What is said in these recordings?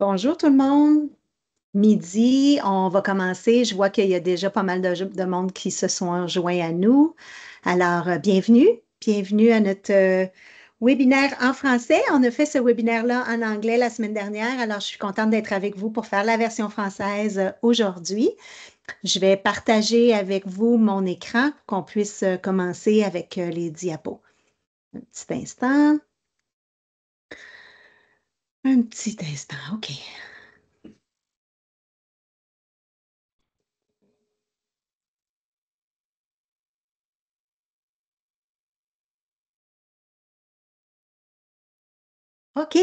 Bonjour tout le monde. Midi, on va commencer. Je vois qu'il y a déjà pas mal de monde qui se sont joints à nous. Alors, bienvenue. Bienvenue à notre webinaire en français. On a fait ce webinaire-là en anglais la semaine dernière. Alors, je suis contente d'être avec vous pour faire la version française aujourd'hui. Je vais partager avec vous mon écran pour qu'on puisse commencer avec les diapos. Un petit instant. Un petit instant. OK. OK.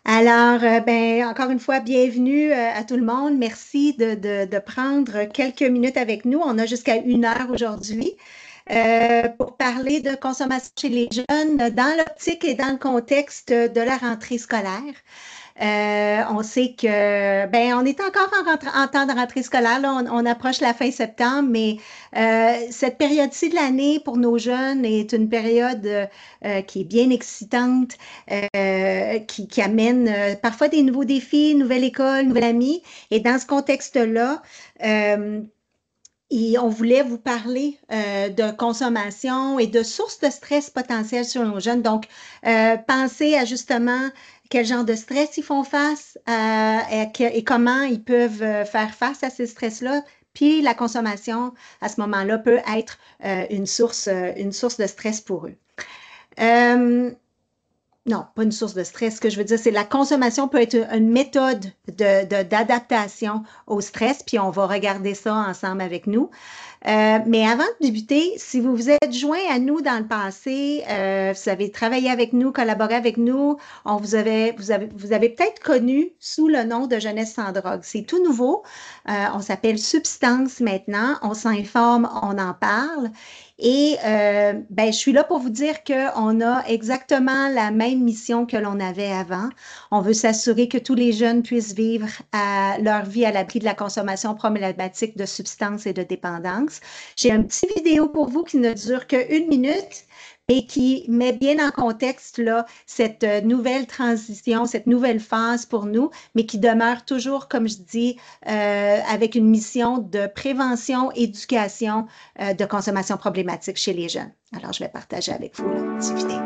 Alors, ben, encore une fois, bienvenue à tout le monde. Merci de prendre quelques minutes avec nous. On a jusqu'à 1 heure aujourd'hui pour parler de consommation chez les jeunes dans l'optique et dans le contexte de la rentrée scolaire. On sait que, ben, on est encore en temps de rentrée scolaire, là, on approche la fin septembre, mais cette période-ci de l'année pour nos jeunes est une période qui est bien excitante, qui amène parfois des nouveaux défis, nouvelle école, nouvel ami. Et dans ce contexte-là, euh, on voulait vous parler de consommation et de sources de stress potentielles sur nos jeunes. Donc, pensez à justement quel genre de stress ils font face et comment ils peuvent faire face à ces stress-là. Puis la consommation, à ce moment-là, peut être une source de stress pour eux. Euh, non, pas une source de stress. Ce que je veux dire, c'est la consommation peut être une méthode d'adaptation au stress, puis on va regarder ça ensemble avec nous. Mais avant de débuter, si vous vous êtes joint à nous dans le passé, vous avez travaillé avec nous, collaboré avec nous, vous avez peut-être connu sous le nom de Jeunesse sans drogue. C'est tout nouveau. On s'appelle Substance maintenant. On s'informe, on en parle. Et ben, je suis là pour vous dire qu'on a exactement la même mission que l'on avait avant. On veut s'assurer que tous les jeunes puissent vivre leur vie à l'abri de la consommation problématique de substances et de dépendance. J'ai un petit vidéo pour vous qui ne dure qu'1 minute et qui met bien en contexte là, cette nouvelle transition, cette nouvelle phase pour nous, mais qui demeure toujours, comme je dis, avec une mission de prévention, éducation de consommation problématique chez les jeunes. Alors, je vais partager avec vous la petite vidéo.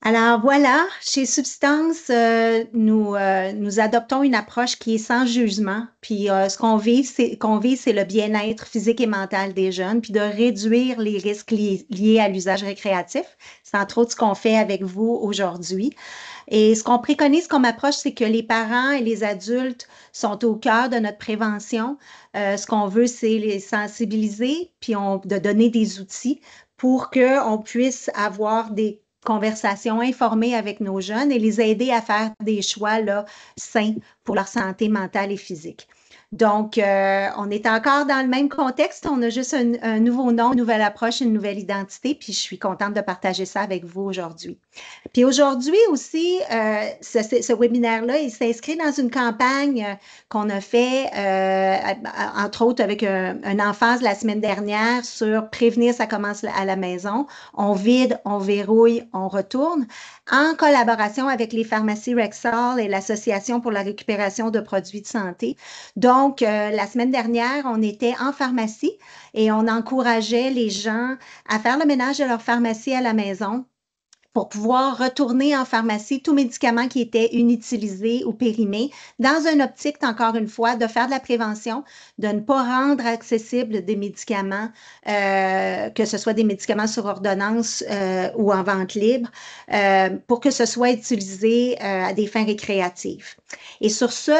Alors voilà, chez Substance, nous adoptons une approche qui est sans jugement. Puis qu'on vise, c'est le bien-être physique et mental des jeunes, puis de réduire les risques liés à l'usage récréatif. C'est entre autres ce qu'on fait avec vous aujourd'hui. Et ce qu'on préconise comme approche, c'est que les parents et les adultes sont au cœur de notre prévention. Ce qu'on veut, c'est les sensibiliser, puis de donner des outils pour qu'on puisse avoir des conversations informées avec nos jeunes et les aider à faire des choix là, sains pour leur santé mentale et physique. Donc, on est encore dans le même contexte, on a juste un nouveau nom, une nouvelle approche, une nouvelle identité, puis je suis contente de partager ça avec vous aujourd'hui. Puis aujourd'hui aussi, ce webinaire-là, il s'inscrit dans une campagne qu'on a fait, entre autres avec un emphase la semaine dernière sur prévenir, ça commence à la maison. On vide, on verrouille, on retourne, en collaboration avec les pharmacies Rexall et l'Association pour la récupération de produits de santé. Donc, la semaine dernière, on était en pharmacie et on encourageait les gens à faire le ménage de leur pharmacie à la maison pour pouvoir retourner en pharmacie tout médicament qui était inutilisé ou périmé, dans une optique, encore une fois, de faire de la prévention, de ne pas rendre accessibles des médicaments, que ce soit des médicaments sur ordonnance ou en vente libre, pour que ce soit utilisé à des fins récréatives. Et sur ce,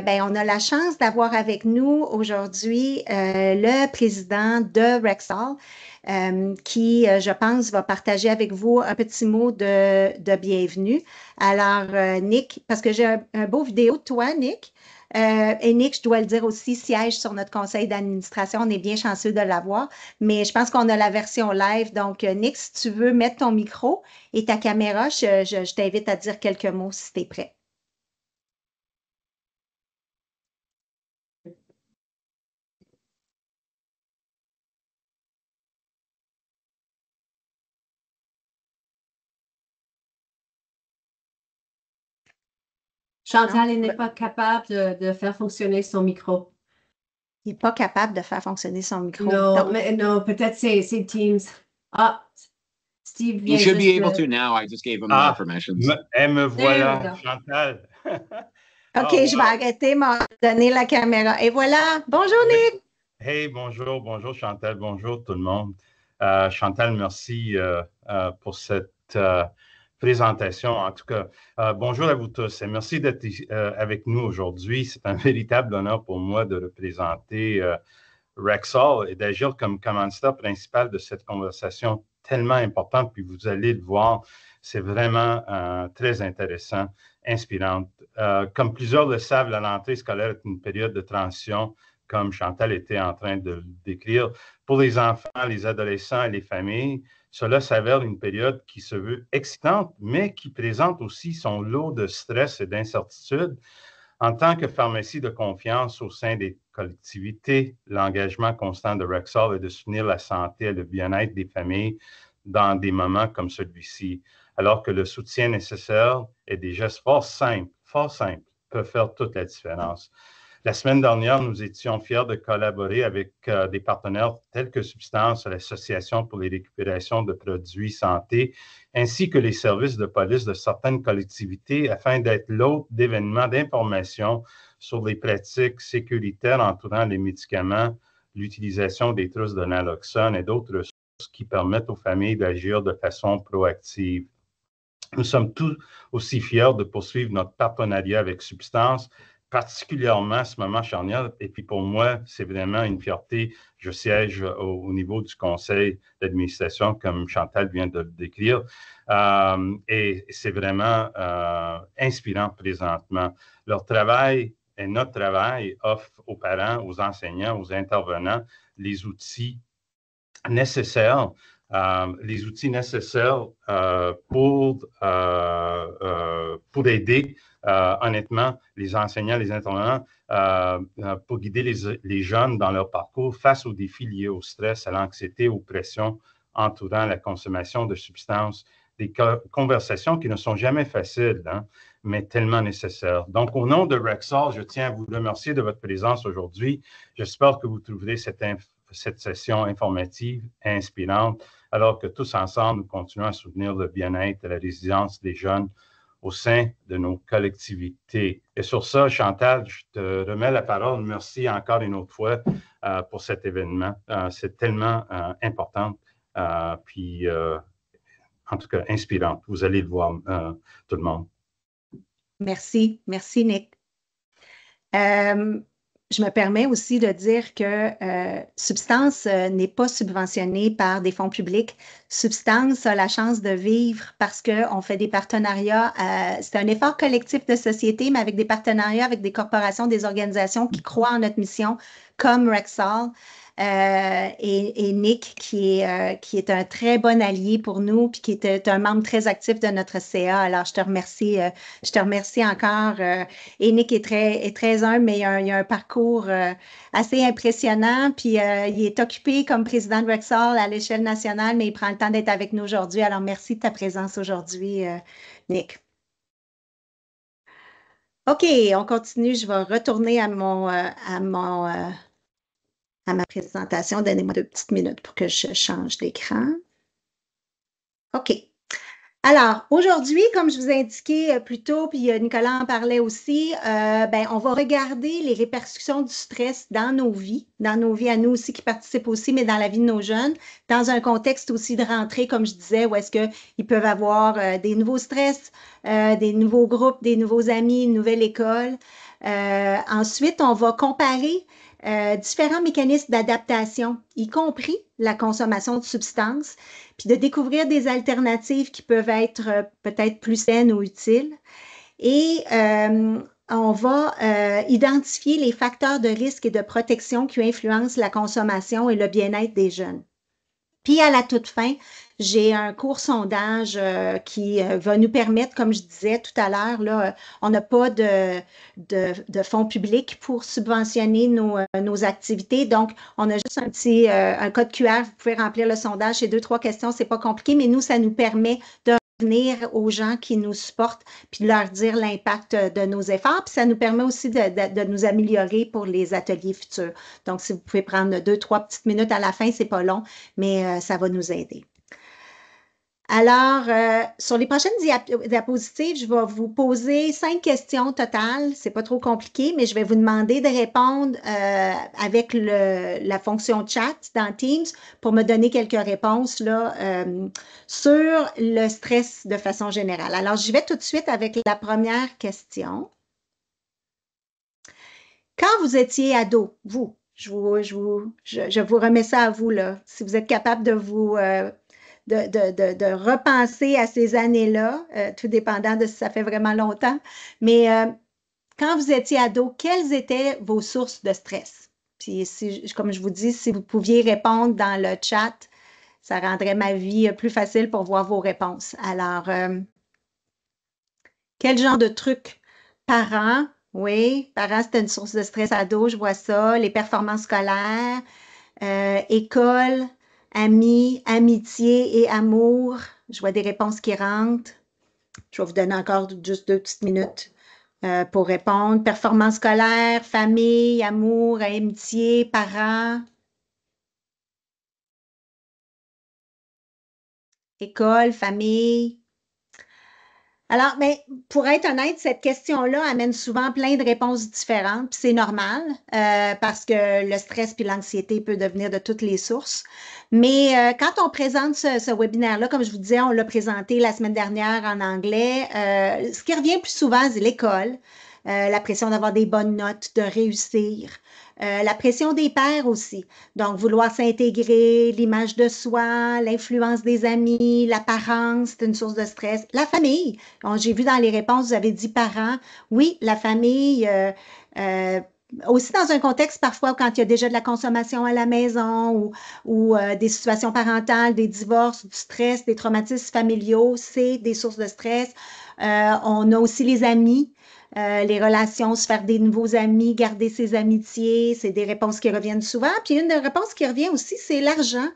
ben, on a la chance d'avoir avec nous aujourd'hui le président de Rexall, qui, je pense, va partager avec vous un petit mot de bienvenue. Alors, Nick, parce que j'ai un beau vidéo de toi, Nick. Et Nick, je dois le dire aussi, siège sur notre conseil d'administration. On est bien chanceux de l'avoir, mais je pense qu'on a la version live. Donc, Nick, si tu veux mettre ton micro et ta caméra, je t'invite à dire quelques mots si tu es prêt. Chantal n'est pas capable de faire fonctionner son micro. Il n'est pas capable de faire fonctionner son micro. Non, Donc, mais non, peut-être c'est Teams. Ah, Steve vient He should juste be able de... to now. I just gave him permissions. Me voilà, There we go. Chantal. OK, je vais arrêter, m'a donné la caméra. Et voilà. Bonjour, Nick. Hey, bonjour Chantal, bonjour tout le monde. Chantal, merci pour cette présentation. En tout cas, bonjour à vous tous et merci d'être avec nous aujourd'hui. C'est un véritable honneur pour moi de représenter Rexall et d'agir comme commanditaire principal de cette conversation tellement importante. Puis vous allez le voir, c'est vraiment très intéressant, inspirante. Comme plusieurs le savent, la rentrée scolaire est une période de transition, comme Chantal était en train de le décrire. Pour les enfants, les adolescents et les familles, cela s'avère une période qui se veut excitante, mais qui présente aussi son lot de stress et d'incertitude. En tant que pharmacie de confiance au sein des collectivités, l'engagement constant de Rexall est de soutenir la santé et le bien-être des familles dans des moments comme celui-ci, alors que le soutien nécessaire et des gestes fort simples, peuvent faire toute la différence. La semaine dernière, nous étions fiers de collaborer avec des partenaires tels que Substance, l'Association pour les récupérations de produits santé, ainsi que les services de police de certaines collectivités afin d'être l'hôte d'événements d'information sur les pratiques sécuritaires entourant les médicaments, l'utilisation des trousses de naloxone et d'autres ressources qui permettent aux familles d'agir de façon proactive. Nous sommes tous aussi fiers de poursuivre notre partenariat avec Substance, particulièrement à ce moment charnière. Et puis pour moi, c'est vraiment une fierté. Je siège au niveau du conseil d'administration, comme Chantal vient de le décrire. Et c'est vraiment inspirant présentement. Leur travail et notre travail offre aux parents, aux enseignants, aux intervenants les outils nécessaires pour aider, honnêtement, les enseignants, les intervenants, pour guider les jeunes dans leur parcours face aux défis liés au stress, à l'anxiété, aux pressions entourant la consommation de substances, des conversations qui ne sont jamais faciles, hein, mais tellement nécessaires. Donc, au nom de Rexall, je tiens à vous remercier de votre présence aujourd'hui. J'espère que vous trouverez cette session informative et inspirante, alors que tous ensemble, nous continuons à soutenir le bien-être et la résilience des jeunes au sein de nos collectivités. Et sur ça, Chantal, je te remets la parole. Merci encore une autre fois pour cet événement. C'est tellement important, puis en tout cas inspirant. Vous allez le voir, tout le monde. Merci, Nick. Je me permets aussi de dire que Substance n'est pas subventionnée par des fonds publics. Substance a la chance de vivre parce qu'on fait des partenariats. C'est un effort collectif de société, mais avec des partenariats avec des corporations, des organisations qui croient en notre mission, comme Rexall. Et Nick, qui est un très bon allié pour nous, puis qui est un membre très actif de notre CA. Alors, je te remercie encore. Et Nick est très humble, mais il a un parcours assez impressionnant. Puis, il est occupé comme président de Rexall à l'échelle nationale, mais il prend le temps d'être avec nous aujourd'hui. Alors, merci de ta présence aujourd'hui, Nick. OK, on continue. Je vais retourner à ma présentation. Donnez-moi 2 petites minutes pour que je change d'écran. OK. Alors, aujourd'hui, comme je vous ai indiqué plus tôt, puis Nicolas en parlait aussi, on va regarder les répercussions du stress dans nos vies à nous aussi qui participent aussi, mais dans la vie de nos jeunes, dans un contexte aussi de rentrée, comme je disais, où est-ce qu'ils peuvent avoir des nouveaux stress, des nouveaux groupes, des nouveaux amis, une nouvelle école. Ensuite, on va comparer différents mécanismes d'adaptation, y compris la consommation de substances, puis de découvrir des alternatives qui peuvent être peut-être plus saines ou utiles. Et on va identifier les facteurs de risque et de protection qui influencent la consommation et le bien-être des jeunes. Puis à la toute fin, j'ai un court sondage qui va nous permettre, comme je disais tout à l'heure, là, on n'a pas de fonds publics pour subventionner nos activités. Donc, on a juste un petit un code QR. Vous pouvez remplir le sondage. C'est 2-3 questions. C'est pas compliqué, mais nous, ça nous permet de revenir aux gens qui nous supportent puis de leur dire l'impact de nos efforts. Puis ça nous permet aussi de nous améliorer pour les ateliers futurs. Donc, si vous pouvez prendre 2-3 petites minutes à la fin, c'est pas long, mais ça va nous aider. Alors, sur les prochaines diapositives, je vais vous poser 5 questions totales. C'est pas trop compliqué, mais je vais vous demander de répondre avec la fonction chat dans Teams pour me donner quelques réponses là, sur le stress de façon générale. Alors, j'y vais tout de suite avec la première question. Quand vous étiez ado, vous, je vous remets ça à vous, là, si vous êtes capable de vous de repenser à ces années-là, tout dépendant de si ça fait vraiment longtemps. Mais quand vous étiez ado, quelles étaient vos sources de stress? Puis, comme je vous dis, si vous pouviez répondre dans le chat, ça rendrait ma vie plus facile pour voir vos réponses. Alors, quel genre de trucs? Parents, oui, parents, c'était une source de stress ado, je vois ça. Les performances scolaires, école, amis, amitié et amour. Je vois des réponses qui rentrent. Je vais vous donner encore juste 2 petites minutes pour répondre. Performance scolaire, famille, amour, amitié, parents. École, famille. Alors, mais pour être honnête, cette question-là amène souvent plein de réponses différentes, puis c'est normal parce que le stress puis l'anxiété peut devenir de toutes les sources. Mais quand on présente ce webinaire-là, comme je vous disais, on l'a présenté la semaine dernière en anglais, ce qui revient plus souvent, c'est l'école, la pression d'avoir des bonnes notes, de réussir. La pression des pairs aussi. Donc, vouloir s'intégrer, l'image de soi, l'influence des amis, l'apparence, c'est une source de stress. La famille. J'ai vu dans les réponses, vous avez dit parents. Oui, la famille. Aussi dans un contexte parfois quand il y a déjà de la consommation à la maison ou des situations parentales, des divorces, du stress, des traumatismes familiaux, c'est des sources de stress. On a aussi les amis. Les relations, se faire des nouveaux amis, garder ses amitiés, c'est des réponses qui reviennent souvent. Puis une des réponses qui revient aussi, c'est l'argent.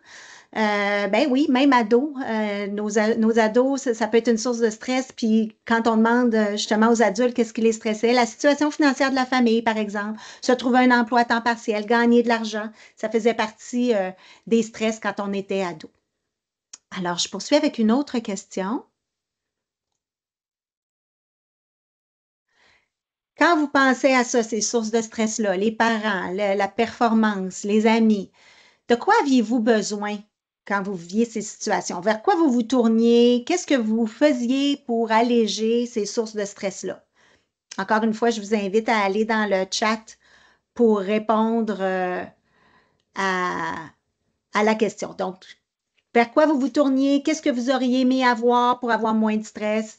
Ben oui, même ados, nos ados, ça peut être une source de stress. Puis quand on demande justement aux adultes qu'est-ce qui les stressait, la situation financière de la famille, par exemple, se trouver un emploi à temps partiel, gagner de l'argent, ça faisait partie des stress quand on était ado. Alors, je poursuis avec une autre question. Quand vous pensez à ça, ces sources de stress-là, les parents, la performance, les amis, de quoi aviez-vous besoin quand vous viviez ces situations? Vers quoi vous vous tourniez? Qu'est-ce que vous faisiez pour alléger ces sources de stress-là? Encore une fois, je vous invite à aller dans le chat pour répondre à la question. Donc, vers quoi vous vous tourniez? Qu'est-ce que vous auriez aimé avoir pour avoir moins de stress?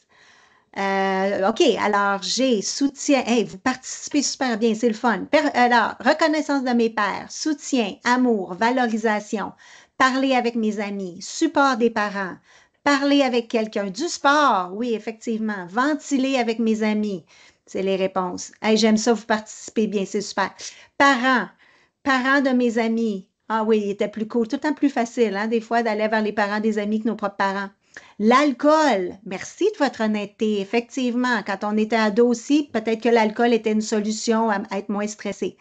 OK, alors j'ai soutien. Hey, vous participez super bien, c'est le fun. Alors, reconnaissance de mes pairs, soutien, amour, valorisation, parler avec mes amis, support des parents, parler avec quelqu'un, du sport, oui, effectivement, ventiler avec mes amis, c'est les réponses. Hey, j'aime ça, vous participez bien, c'est super. Parents, parents de mes amis. Ah oui, il était plus cool, tout le temps plus facile, hein, des fois, d'aller vers les parents des amis que nos propres parents. L'alcool, merci de votre honnêteté. Effectivement, quand on était ado aussi, peut-être que l'alcool était une solution à être moins stressé.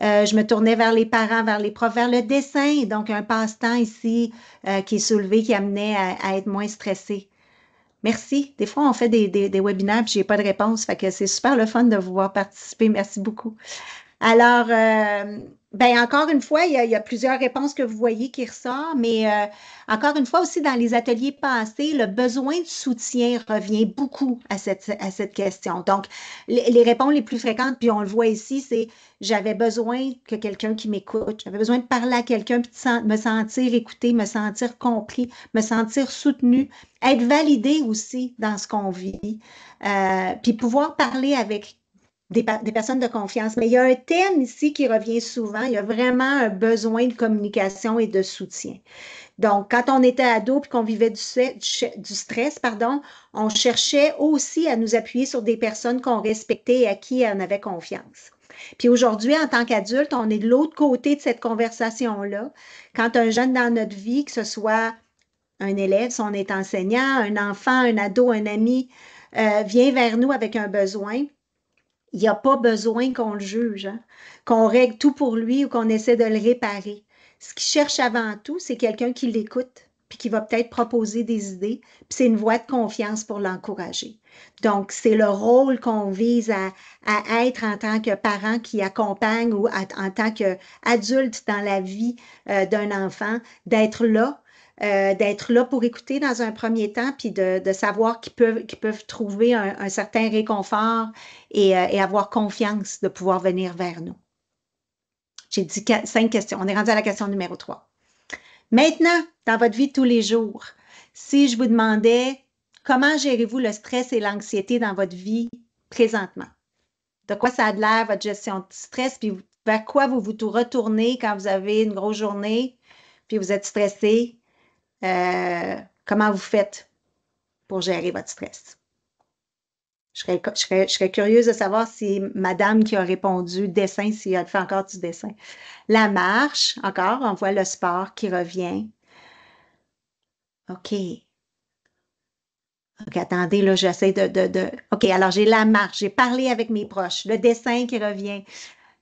Je me tournais vers les parents, vers les profs, vers le dessin, donc un passe-temps ici qui est soulevé, qui amenait à être moins stressé. Merci. Des fois, on fait des webinaires et je n'ai pas de réponse. Fait que c'est super le fun de vous voir participer. Merci beaucoup. Alors, ben encore une fois, il y a plusieurs réponses que vous voyez qui ressortent, mais encore une fois aussi dans les ateliers passés, le besoin de soutien revient beaucoup à cette question. Donc, les réponses les plus fréquentes, puis on le voit ici, c'est j'avais besoin que quelqu'un qui m'écoute, j'avais besoin de parler à quelqu'un, puis me sentir écouté, me sentir compris, me sentir soutenu, être validé aussi dans ce qu'on vit, puis pouvoir parler avec des personnes de confiance. Mais il y a un thème ici qui revient souvent. Il y a vraiment un besoin de communication et de soutien. Donc, quand on était ado et qu'on vivait du stress, pardon, on cherchait aussi à nous appuyer sur des personnes qu'on respectait et à qui on avait confiance. Puis aujourd'hui, en tant qu'adulte, on est de l'autre côté de cette conversation-là. Quand un jeune dans notre vie, que ce soit un élève, si on est enseignant, un enfant, un ado, un ami, vient vers nous avec un besoin, il n'y a pas besoin qu'on le juge, hein, qu'on règle tout pour lui ou qu'on essaie de le réparer. Ce qu'il cherche avant tout, c'est quelqu'un qui l'écoute, puis qui va peut-être proposer des idées, puis c'est une voie de confiance pour l'encourager. Donc, c'est le rôle qu'on vise à être en tant que parent qui accompagne ou en tant qu'adulte dans la vie d'un enfant, d'être là pour écouter dans un premier temps, puis de savoir qu'ils peuvent trouver un certain réconfort et avoir confiance de pouvoir venir vers nous. J'ai dit 5 questions. On est rendu à la question numéro 3. Maintenant, dans votre vie de tous les jours, si je vous demandais comment gérez-vous le stress et l'anxiété dans votre vie présentement? De quoi ça a de l'air, votre gestion de stress, puis vers quoi vous retournez quand vous avez une grosse journée, puis vous êtes stressé? Comment vous faites pour gérer votre stress? Je serais curieuse de savoir si madame qui a répondu dessin, si elle fait encore du dessin. La marche, encore, on voit le sport qui revient. OK. OK, attendez, là, j'essaie OK, alors j'ai la marche, j'ai parlé avec mes proches, le dessin qui revient.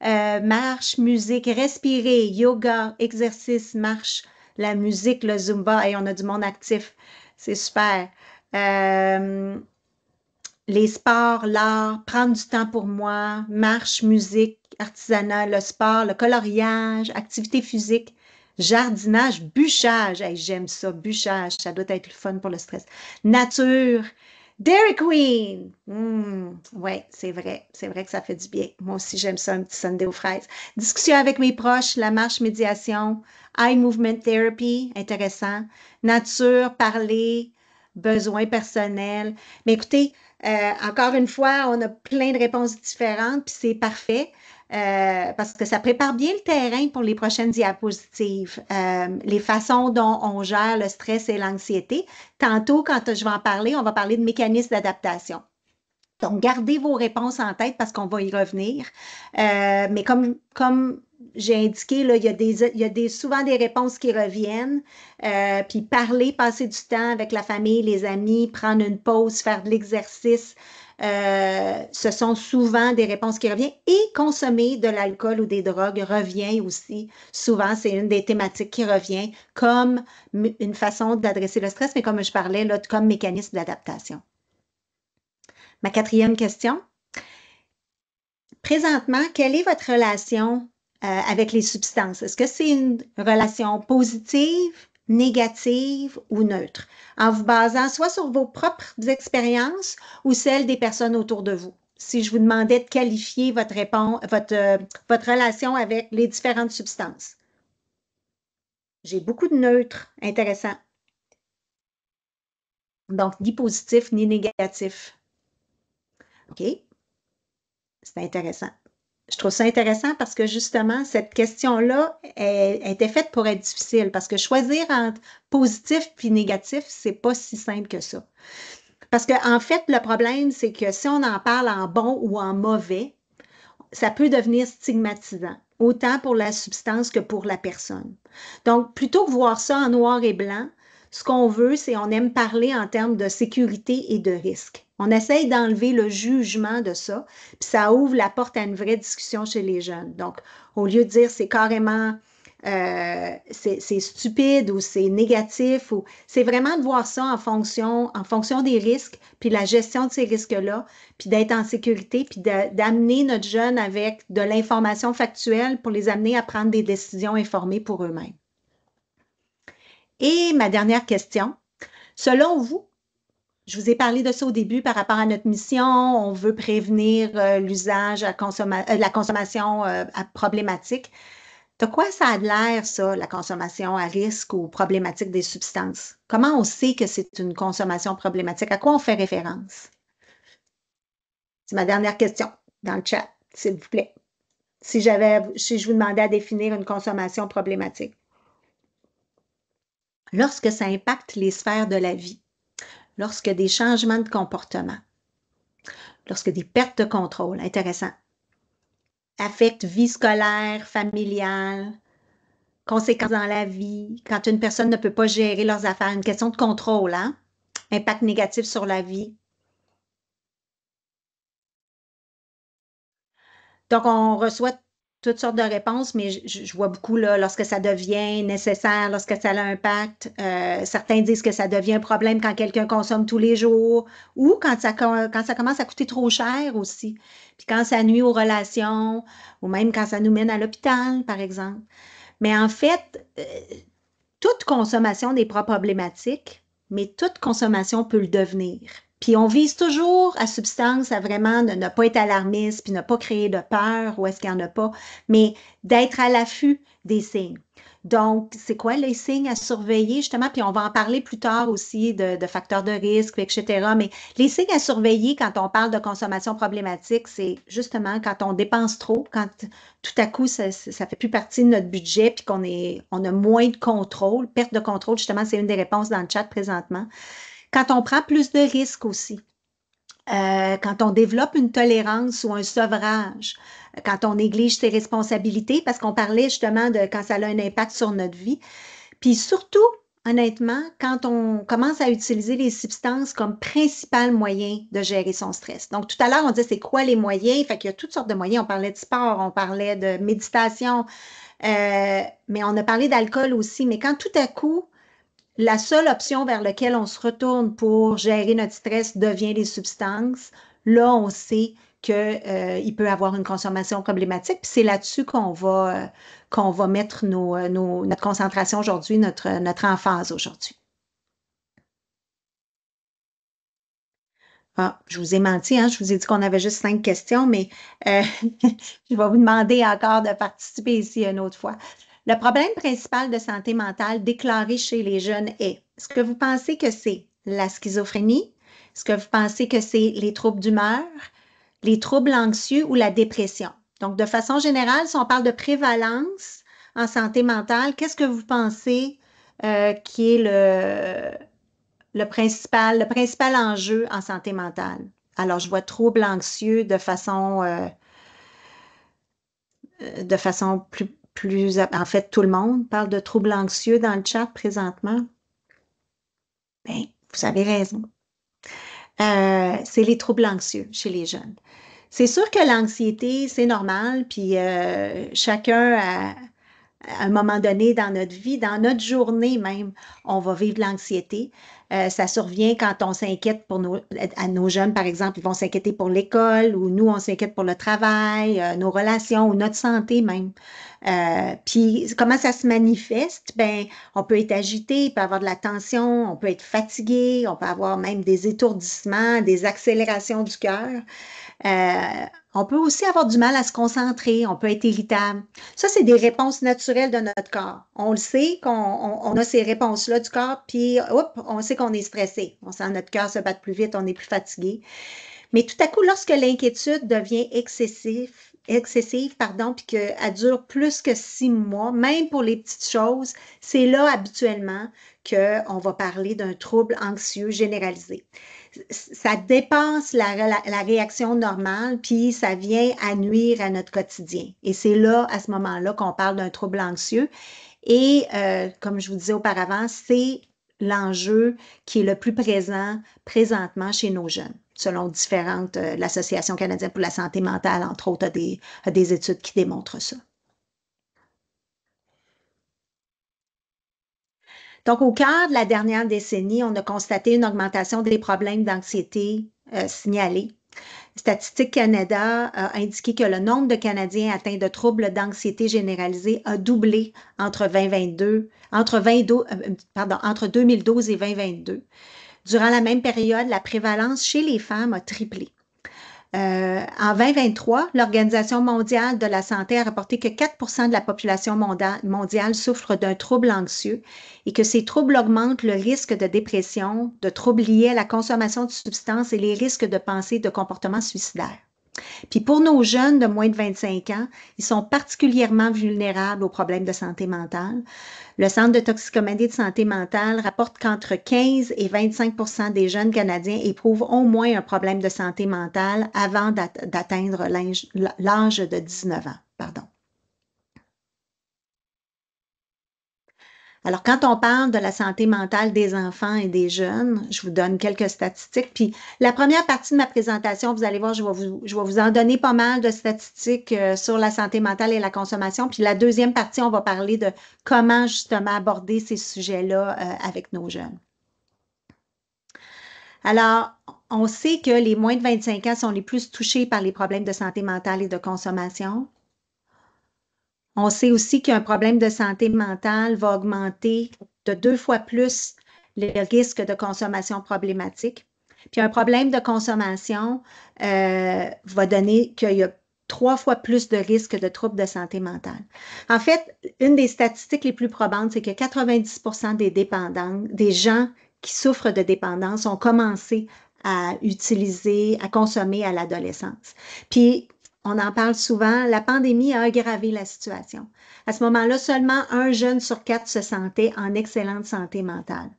Marche, musique, respirer, yoga, exercice, marche, la musique, le Zumba, et on a du monde actif. C'est super. Les sports, l'art, prendre du temps pour moi, marche, musique, artisanat, le sport, le coloriage, activité physique, jardinage, bûchage. Hey, j'aime ça, bûchage, ça doit être le fun pour le stress. Nature, Dairy Queen. Oui, c'est vrai que ça fait du bien. Moi aussi, j'aime ça, un petit sundae aux fraises. Discussion avec mes proches, la marche, médiation, eye movement therapy, intéressant. Nature, parler, besoins personnels. Mais écoutez, encore une fois, on a plein de réponses différentes, puis c'est parfait. Parce que ça prépare bien le terrain pour les prochaines diapositives, les façons dont on gère le stress et l'anxiété. Tantôt, quand je vais en parler, on va parler de mécanismes d'adaptation. Donc, gardez vos réponses en tête parce qu'on va y revenir. Mais comme j'ai indiqué, là, il y a souvent des réponses qui reviennent. Puis parler, passer du temps avec la famille, les amis, prendre une pause, faire de l'exercice. Ce sont souvent des réponses qui reviennent. Et consommer de l'alcool ou des drogues revient aussi. Souvent, c'est une des thématiques qui revient comme une façon d'adresser le stress, mais comme je parlais, là, comme mécanisme d'adaptation. Ma 4e question. Présentement, quelle est votre relation avec les substances? Est-ce que c'est une relation positive, négative ou neutre? En vous basant soit sur vos propres expériences ou celles des personnes autour de vous. Si je vous demandais de qualifier votre relation avec les différentes substances. J'ai beaucoup de neutres. Intéressant. Donc, ni positif ni négatif. OK? C'est intéressant. Je trouve ça intéressant parce que justement, cette question-là était faite pour être difficile parce que choisir entre positif puis négatif, c'est pas si simple que ça. Parce qu'en fait, le problème, c'est que si on en parle en bon ou en mauvais, ça peut devenir stigmatisant, autant pour la substance que pour la personne. Donc, plutôt que voir ça en noir et blanc, ce qu'on veut, c'est on aime parler en termes de sécurité et de risque. On essaye d'enlever le jugement de ça, puis ça ouvre la porte à une vraie discussion chez les jeunes. Donc, au lieu de dire c'est carrément c'est stupide ou c'est négatif. C'est vraiment de voir ça en fonction des risques, puis la gestion de ces risques-là, puis d'être en sécurité, puis d'amener notre jeune avec de l'information factuelle pour les amener à prendre des décisions informées pour eux-mêmes. Et ma dernière question, selon vous, je vous ai parlé de ça au début par rapport à notre mission. On veut prévenir l'usage, la consommation problématique. De quoi ça a l'air, ça, la consommation à risque ou problématique des substances? Comment on sait que c'est une consommation problématique? À quoi on fait référence? C'est ma dernière question dans le chat, s'il vous plaît. Si je vous demandais à définir une consommation problématique. Lorsque ça impacte les sphères de la vie, lorsque des changements de comportement, lorsque des pertes de contrôle, intéressant, affectent vie scolaire, familiale, conséquences dans la vie, quand une personne ne peut pas gérer leurs affaires, une question de contrôle, hein? Impact négatif sur la vie. Donc, on reçoit toutes sortes de réponses, mais je vois beaucoup là, lorsque ça devient nécessaire, lorsque ça a un impact. Certains disent que ça devient un problème quand quelqu'un consomme tous les jours ou quand ça commence à coûter trop cher aussi. Puis quand ça nuit aux relations ou même quand ça nous mène à l'hôpital, par exemple. Mais en fait, toute consommation n'est pas problématique, mais toute consommation peut le devenir. Puis on vise toujours à substance, à vraiment ne pas être alarmiste, puis ne pas créer de peur, où est-ce qu'il n'y en a pas, mais d'être à l'affût des signes. Donc, c'est quoi les signes à surveiller, justement? Puis on va en parler plus tard aussi de facteurs de risque, etc. Mais les signes à surveiller quand on parle de consommation problématique, c'est justement quand on dépense trop, quand tout à coup, ça ne fait plus partie de notre budget, puis on a moins de contrôle. Perte de contrôle, justement, c'est une des réponses dans le chat présentement. Quand on prend plus de risques aussi, quand on développe une tolérance ou un sevrage, quand on néglige ses responsabilités, parce qu'on parlait justement de quand ça a un impact sur notre vie. Puis surtout, honnêtement, quand on commence à utiliser les substances comme principal moyen de gérer son stress. Donc, tout à l'heure, on disait c'est quoi les moyens? Fait qu'il y a toutes sortes de moyens. On parlait de sport, on parlait de méditation, mais on a parlé d'alcool aussi. Mais quand tout à coup, la seule option vers laquelle on se retourne pour gérer notre stress devient les substances, là, on sait qu'il peut avoir une consommation problématique. Puis c'est là-dessus qu'on va mettre notre concentration aujourd'hui, notre emphase aujourd'hui. Ah, je vous ai menti, hein? Je vous ai dit qu'on avait juste 5 questions, mais je vais vous demander encore de participer ici une autre fois. Le problème principal de santé mentale déclaré chez les jeunes est-ce que vous pensez que c'est la schizophrénie? Est-ce que vous pensez que c'est les troubles d'humeur, les troubles anxieux ou la dépression? Donc, de façon générale, si on parle de prévalence en santé mentale, qu'est-ce que vous pensez qui est le principal enjeu en santé mentale? Alors, je vois troubles anxieux de façon plus, en fait, tout le monde parle de troubles anxieux dans le chat présentement. Bien, vous avez raison. C'est les troubles anxieux chez les jeunes. C'est sûr que l'anxiété, c'est normal, puis chacun à un moment donné dans notre vie, dans notre journée même, on va vivre de l'anxiété. Ça survient quand on s'inquiète pour nos jeunes, par exemple, ils vont s'inquiéter pour l'école ou nous, on s'inquiète pour le travail, nos relations ou notre santé même. Puis comment ça se manifeste? Ben, on peut être agité, il peut avoir de la tension, on peut être fatigué, on peut avoir même des étourdissements, des accélérations du cœur. On peut aussi avoir du mal à se concentrer, on peut être irritable. Ça, c'est des réponses naturelles de notre corps. On le sait qu'on a ces réponses-là du corps, puis on sait qu'on est stressé. On sent notre cœur se battre plus vite, on est plus fatigué. Mais tout à coup, lorsque l'inquiétude devient excessive, puis qu'elle dure plus que 6 mois, même pour les petites choses, c'est là habituellement qu'on va parler d'un trouble anxieux généralisé. Ça dépasse la réaction normale, puis ça vient à nuire à notre quotidien. Et c'est là, à ce moment-là, qu'on parle d'un trouble anxieux. Et comme je vous disais auparavant, c'est l'enjeu qui est le plus présent présentement chez nos jeunes, selon différentes, l'Association canadienne pour la santé mentale, entre autres, a des études qui démontrent ça. Donc, au cœur de la dernière décennie, on a constaté une augmentation des problèmes d'anxiété signalés. Statistique Canada a indiqué que le nombre de Canadiens atteints de troubles d'anxiété généralisée a doublé entre 2012 et 2022. Durant la même période, la prévalence chez les femmes a triplé. En 2023, l'Organisation mondiale de la santé a rapporté que 4% de la population mondiale souffre d'un trouble anxieux et que ces troubles augmentent le risque de dépression, de troubles liés à la consommation de substances et les risques de pensée de comportements suicidaires. Puis pour nos jeunes de moins de 25 ans, ils sont particulièrement vulnérables aux problèmes de santé mentale. Le Centre de toxicomanie et de santé mentale rapporte qu'entre 15 et 25% des jeunes Canadiens éprouvent au moins un problème de santé mentale avant d'atteindre l'âge de 19 ans. Alors, quand on parle de la santé mentale des enfants et des jeunes, je vous donne quelques statistiques. Puis, la première partie de ma présentation, vous allez voir, je vais vous en donner pas mal de statistiques sur la santé mentale et la consommation. Puis, la deuxième partie, on va parler de comment justement aborder ces sujets-là avec nos jeunes. Alors, on sait que les moins de 25 ans sont les plus touchés par les problèmes de santé mentale et de consommation. On sait aussi qu'un problème de santé mentale va augmenter de 2 fois plus le risque de consommation problématique. Puis un problème de consommation va donner qu'il y a 3 fois plus de risques de troubles de santé mentale. En fait, une des statistiques les plus probantes, c'est que 90% des dépendants, des gens qui souffrent de dépendance ont commencé à utiliser, à consommer à l'adolescence. Puis, on en parle souvent, la pandémie a aggravé la situation. À ce moment-là, seulement 1 jeune sur 4 se sentait en excellente santé mentale.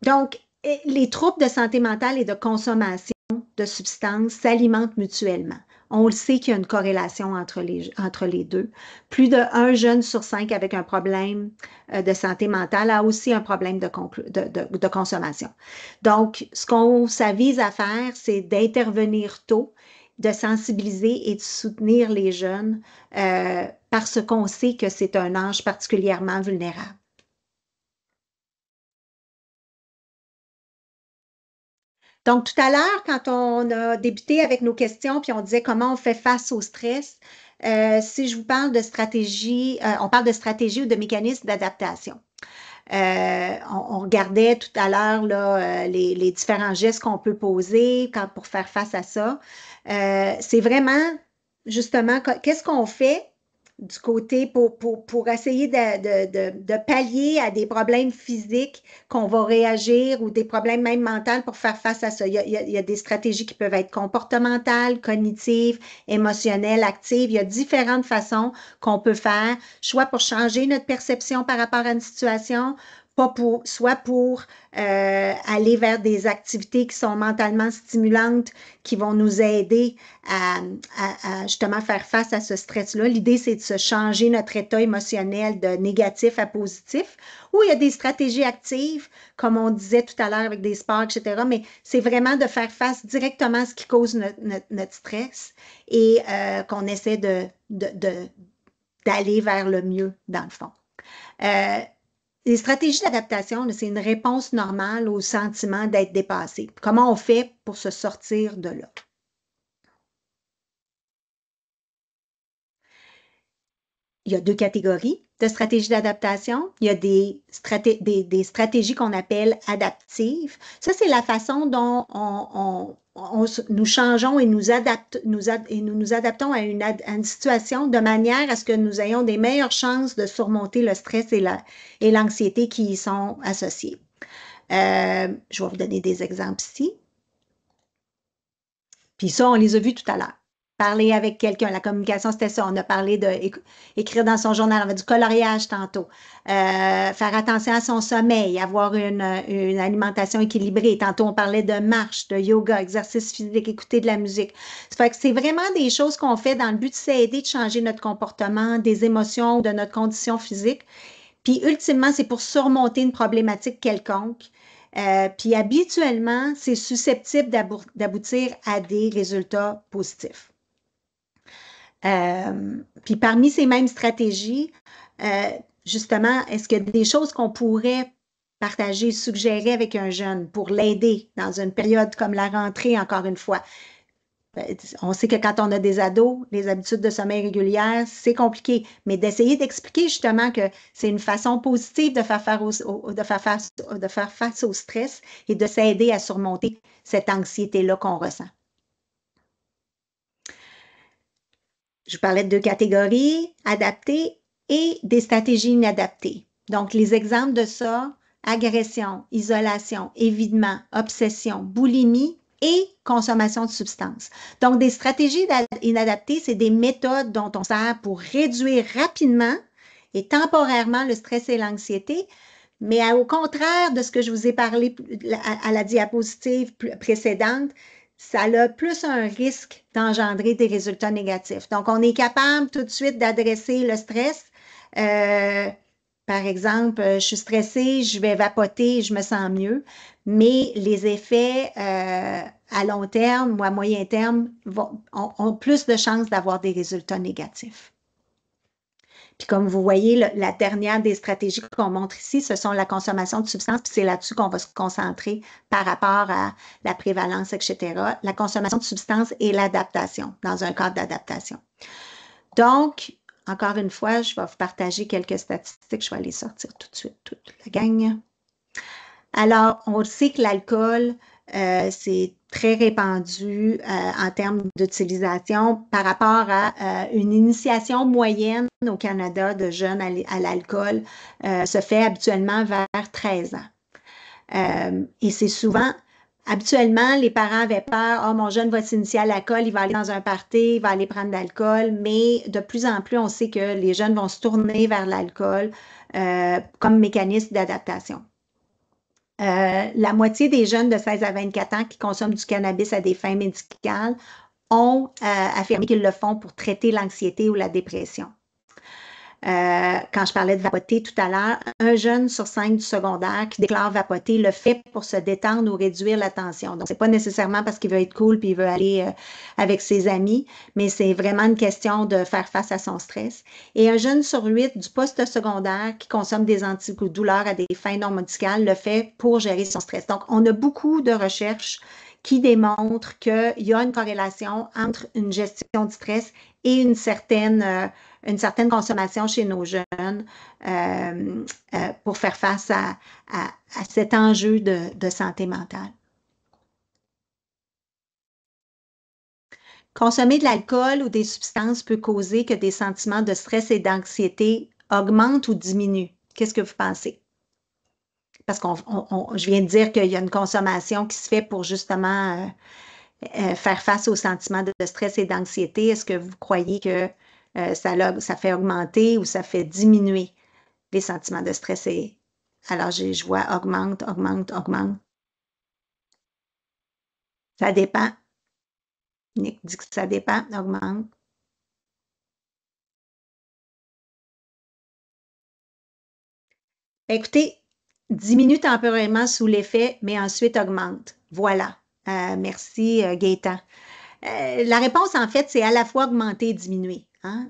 Donc, les troubles de santé mentale et de consommation de substances s'alimentent mutuellement. On le sait qu'il y a une corrélation entre les deux. Plus de 1 jeune sur 5 avec un problème de santé mentale a aussi un problème de consommation. Donc, ce qu'on s'avise à faire, c'est d'intervenir tôt, de sensibiliser et de soutenir les jeunes parce qu'on sait que c'est un âge particulièrement vulnérable. Donc, tout à l'heure, quand on a débuté avec nos questions, puis on disait comment on fait face au stress, si je vous parle de stratégie, on parle de stratégie ou de mécanismes d'adaptation. On regardait tout à l'heure les différents gestes qu'on peut poser pour faire face à ça. C'est vraiment, justement, qu'est-ce qu'on fait du côté pour essayer de pallier à des problèmes physiques qu'on va réagir ou des problèmes même mentaux pour faire face à ça. Il y a des stratégies qui peuvent être comportementales, cognitives, émotionnelles, actives. Il y a différentes façons qu'on peut faire, soit pour changer notre perception par rapport à une situation, soit pour aller vers des activités qui sont mentalement stimulantes, qui vont nous aider à justement faire face à ce stress-là. L'idée, c'est de se changer notre état émotionnel de négatif à positif. Ou il y a des stratégies actives, comme on disait tout à l'heure avec des sports, etc. Mais c'est vraiment de faire face directement à ce qui cause notre stress et qu'on essaie d'aller vers le mieux, dans le fond. Les stratégies d'adaptation, c'est une réponse normale au sentiment d'être dépassé. Comment on fait pour se sortir de là? Il y a 2 catégories de stratégies d'adaptation. Il y a des stratégies qu'on appelle adaptives. Ça, c'est la façon dont nous changeons et nous adaptons à une situation de manière à ce que nous ayons des meilleures chances de surmonter le stress et l'anxiété qui y sont associés. Je vais vous donner des exemples ici. Puis ça, on les a vus tout à l'heure. Parler avec quelqu'un, la communication, c'était ça. On a parlé d'écrire dans son journal, on a du coloriage tantôt. Faire attention à son sommeil, avoir une alimentation équilibrée. Tantôt, on parlait de marche, de yoga, exercice physique, écouter de la musique. Ça fait que c'est vraiment des choses qu'on fait dans le but de s'aider de changer notre comportement, des émotions, de notre condition physique. Puis, ultimement, c'est pour surmonter une problématique quelconque. Puis habituellement, c'est susceptible d'aboutir à des résultats positifs. Puis parmi ces mêmes stratégies, justement, est-ce qu'il y a des choses qu'on pourrait partager, suggérer avec un jeune pour l'aider dans une période comme la rentrée, encore une fois? On sait que quand on a des ados, les habitudes de sommeil régulières, c'est compliqué, mais d'essayer d'expliquer justement que c'est une façon positive de faire face au stress et de s'aider à surmonter cette anxiété-là qu'on ressent. Je vous parlais de 2 catégories, adaptées et des stratégies inadaptées. Donc, les exemples de ça, agression, isolation, évitement, obsession, boulimie et consommation de substances. Donc, des stratégies inadaptées, c'est des méthodes dont on sert pour réduire rapidement et temporairement le stress et l'anxiété, mais au contraire de ce que je vous ai parlé à la diapositive précédente, ça a plus un risque d'engendrer des résultats négatifs. Donc, on est capable tout de suite d'adresser le stress. Par exemple, je suis stressée, je vais vapoter, je me sens mieux, mais les effets à long terme ou à moyen terme ont plus de chances d'avoir des résultats négatifs. Puis comme vous voyez, la dernière des stratégies qu'on montre ici, ce sont la consommation de substances, puis c'est là-dessus qu'on va se concentrer par rapport à la prévalence, etc. La consommation de substances et l'adaptation, dans un cadre d'adaptation. Donc, encore une fois, je vais vous partager quelques statistiques. Je vais les sortir tout de suite, toute la gang. Alors, on sait que l'alcool, c'est très répandu en termes d'utilisation par rapport à une initiation moyenne au Canada de jeunes à l'alcool se fait habituellement vers 13 ans. Et c'est souvent, habituellement, les parents avaient peur, « Oh, mon jeune va s'initier à l'alcool, il va aller dans un party, il va aller prendre de l'alcool », mais de plus en plus, on sait que les jeunes vont se tourner vers l'alcool comme mécanisme d'adaptation. La moitié des jeunes de 16 à 24 ans qui consomment du cannabis à des fins médicales ont affirmé qu'ils le font pour traiter l'anxiété ou la dépression. Quand je parlais de vapoter tout à l'heure, un jeune sur 5 du secondaire qui déclare vapoter le fait pour se détendre ou réduire la tension. Donc, c'est pas nécessairement parce qu'il veut être cool puis il veut aller avec ses amis, mais c'est vraiment une question de faire face à son stress. Et un jeune sur 8 du post-secondaire qui consomme des antidouleurs à des fins non médicales le fait pour gérer son stress. Donc, on a beaucoup de recherches qui démontrent qu'il y a une corrélation entre une gestion du stress et une certaine consommation chez nos jeunes pour faire face à cet enjeu de santé mentale. Consommer de l'alcool ou des substances peut causer que des sentiments de stress et d'anxiété augmentent ou diminuent. Qu'est-ce que vous pensez? Parce que je viens de dire qu'il y a une consommation qui se fait pour justement faire face aux sentiments de stress et d'anxiété. Est-ce que vous croyez que ça fait augmenter ou ça fait diminuer les sentiments de stress? Alors, je vois augmente. Ça dépend. Nick dit que ça dépend, augmente. Écoutez, diminue temporairement sous l'effet, mais ensuite augmente. Voilà. Merci, Gaëtan. La réponse, en fait, c'est à la fois augmenter et diminuer. Hein?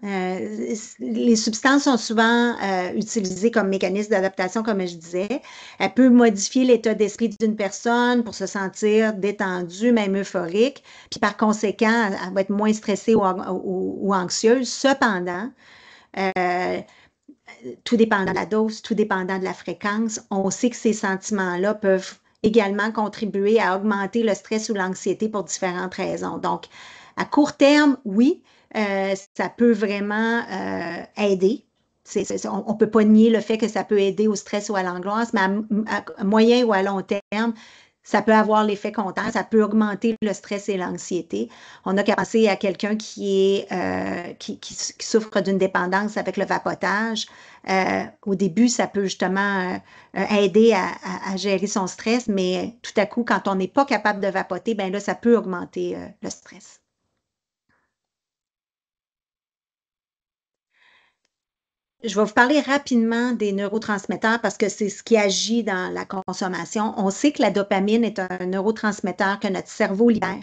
Les substances sont souvent utilisées comme mécanisme d'adaptation, comme je disais. Elle peut modifier l'état d'esprit d'une personne pour se sentir détendue, même euphorique. Puis par conséquent, elle va être moins stressée ou anxieuse. Cependant, tout dépendant de la dose, tout dépendant de la fréquence, on sait que ces sentiments-là peuvent également contribuer à augmenter le stress ou l'anxiété pour différentes raisons. Donc, à court terme, oui, ça peut vraiment aider. On ne peut pas nier le fait que ça peut aider au stress ou à l'angoisse, mais à moyen ou à long terme, ça peut avoir l'effet contraire, ça peut augmenter le stress et l'anxiété. On n'a qu'à penser à quelqu'un qui souffre d'une dépendance avec le vapotage. Au début, ça peut justement aider à gérer son stress, mais tout à coup, quand on n'est pas capable de vapoter, ben là, ça peut augmenter le stress. Je vais vous parler rapidement des neurotransmetteurs parce que c'est ce qui agit dans la consommation. On sait que la dopamine est un neurotransmetteur que notre cerveau libère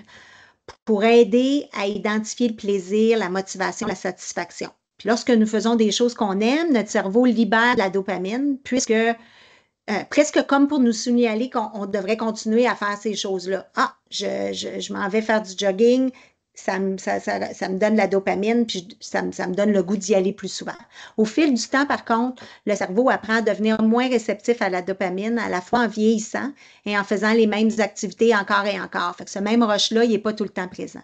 pour aider à identifier le plaisir, la motivation, la satisfaction. Puis lorsque nous faisons des choses qu'on aime, notre cerveau libère de la dopamine, puisque presque comme pour nous signaler qu'on devrait continuer à faire ces choses-là. Ah, je m'en vais faire du jogging, ça me donne la dopamine, puis ça me donne le goût d'y aller plus souvent. Au fil du temps, par contre, le cerveau apprend à devenir moins réceptif à la dopamine, à la fois en vieillissant et en faisant les mêmes activités encore et encore. Fait que ce même rush-là, il n'est pas tout le temps présent.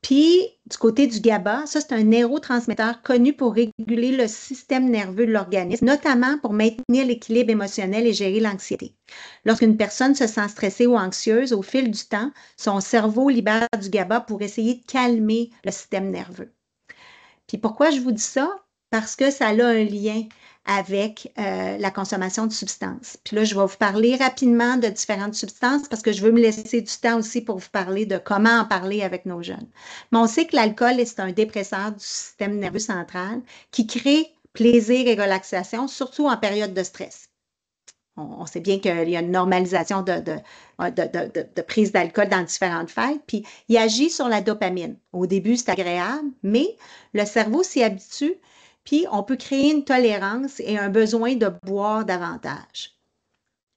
Puis, du côté du GABA, ça, c'est un neurotransmetteur connu pour réguler le système nerveux de l'organisme, notamment pour maintenir l'équilibre émotionnel et gérer l'anxiété. Lorsqu'une personne se sent stressée ou anxieuse, au fil du temps, son cerveau libère du GABA pour essayer de calmer le système nerveux. Puis pourquoi je vous dis ça? Parce que ça a un lien avec la consommation de substances. Puis là, je vais vous parler rapidement de différentes substances parce que je veux me laisser du temps aussi pour vous parler de comment en parler avec nos jeunes. Mais on sait que l'alcool est un dépresseur du système nerveux central qui crée plaisir et relaxation, surtout en période de stress. On sait bien qu'il y a une normalisation de prise d'alcool dans différentes fêtes, puis il agit sur la dopamine. Au début, c'est agréable, mais le cerveau s'y habitue, puis on peut créer une tolérance et un besoin de boire davantage.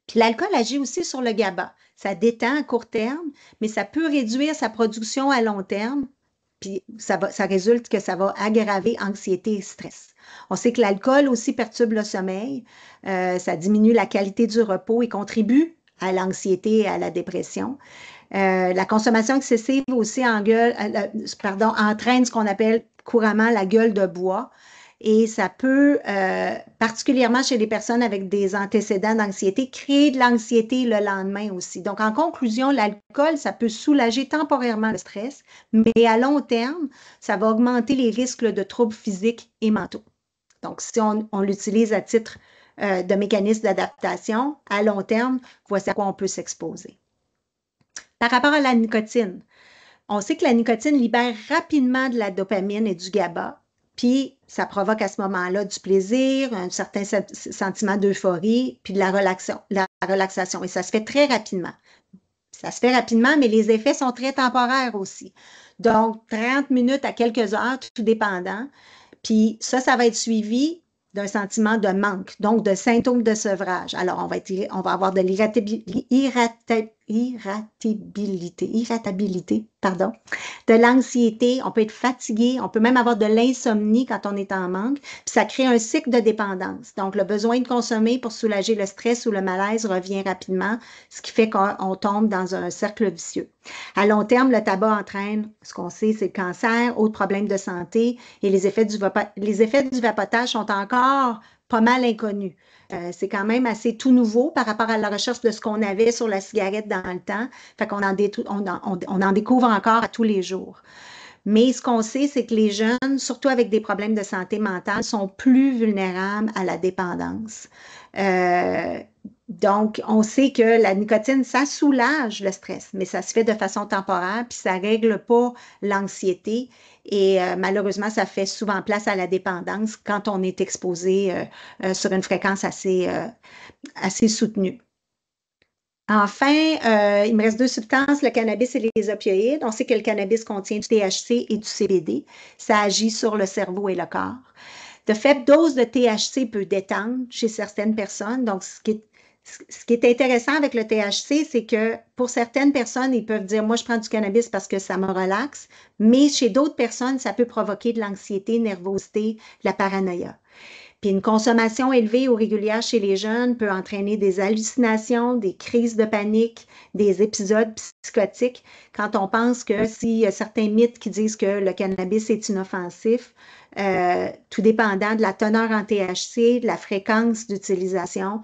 Puis l'alcool agit aussi sur le GABA. Ça détend à court terme, mais ça peut réduire sa production à long terme, puis ça résulte que ça va aggraver anxiété et stress. On sait que l'alcool aussi perturbe le sommeil, ça diminue la qualité du repos et contribue à l'anxiété et à la dépression. La consommation excessive aussi entraîne ce qu'on appelle couramment la gueule de bois. Et ça peut, particulièrement chez les personnes avec des antécédents d'anxiété, créer de l'anxiété le lendemain aussi. Donc, en conclusion, l'alcool, ça peut soulager temporairement le stress, mais à long terme, ça va augmenter les risques de troubles physiques et mentaux. Donc, si on l'utilise à titre de mécanisme d'adaptation, à long terme, voici à quoi on peut s'exposer. Par rapport à la nicotine, on sait que la nicotine libère rapidement de la dopamine et du GABA, puis ça provoque à ce moment-là du plaisir, un certain sentiment d'euphorie, puis de la relaxation. Et ça se fait très rapidement. Ça se fait rapidement, mais les effets sont très temporaires aussi. Donc, 30 minutes à quelques heures, tout dépendant. Puis ça va être suivi d'un sentiment de manque, donc de symptômes de sevrage. Alors, on va avoir de l'irritabilité, de l'anxiété, on peut être fatigué, on peut même avoir de l'insomnie quand on est en manque, puis ça crée un cycle de dépendance. Donc, le besoin de consommer pour soulager le stress ou le malaise revient rapidement, ce qui fait qu'on tombe dans un cercle vicieux. À long terme, le tabac entraîne, ce qu'on sait, c'est le cancer, autres problèmes de santé, et les effets du vapotage sont encore pas mal inconnus. C'est quand même assez tout nouveau par rapport à la recherche de ce qu'on avait sur la cigarette dans le temps. Fait qu'on en découvre encore à tous les jours. Mais ce qu'on sait, c'est que les jeunes, surtout avec des problèmes de santé mentale, sont plus vulnérables à la dépendance. Donc, on sait que la nicotine, ça soulage le stress, mais ça se fait de façon temporaire, puis ça ne règle pas l'anxiété. Et malheureusement, ça fait souvent place à la dépendance quand on est exposé sur une fréquence assez soutenue. Enfin, il me reste 2 substances, le cannabis et les opioïdes. On sait que le cannabis contient du THC et du CBD. Ça agit sur le cerveau et le corps. De faibles doses de THC peut détendre chez certaines personnes. Donc, ce qui est intéressant avec le THC, c'est que pour certaines personnes, ils peuvent dire « moi, je prends du cannabis parce que ça me relaxe », mais chez d'autres personnes, ça peut provoquer de l'anxiété, nervosité, de la paranoïa. Puis une consommation élevée ou régulière chez les jeunes peut entraîner des hallucinations, des crises de panique, des épisodes psychotiques. Quand on pense que s'il y a certains mythes qui disent que le cannabis est inoffensif, tout dépendant de la teneur en THC, de la fréquence d'utilisation,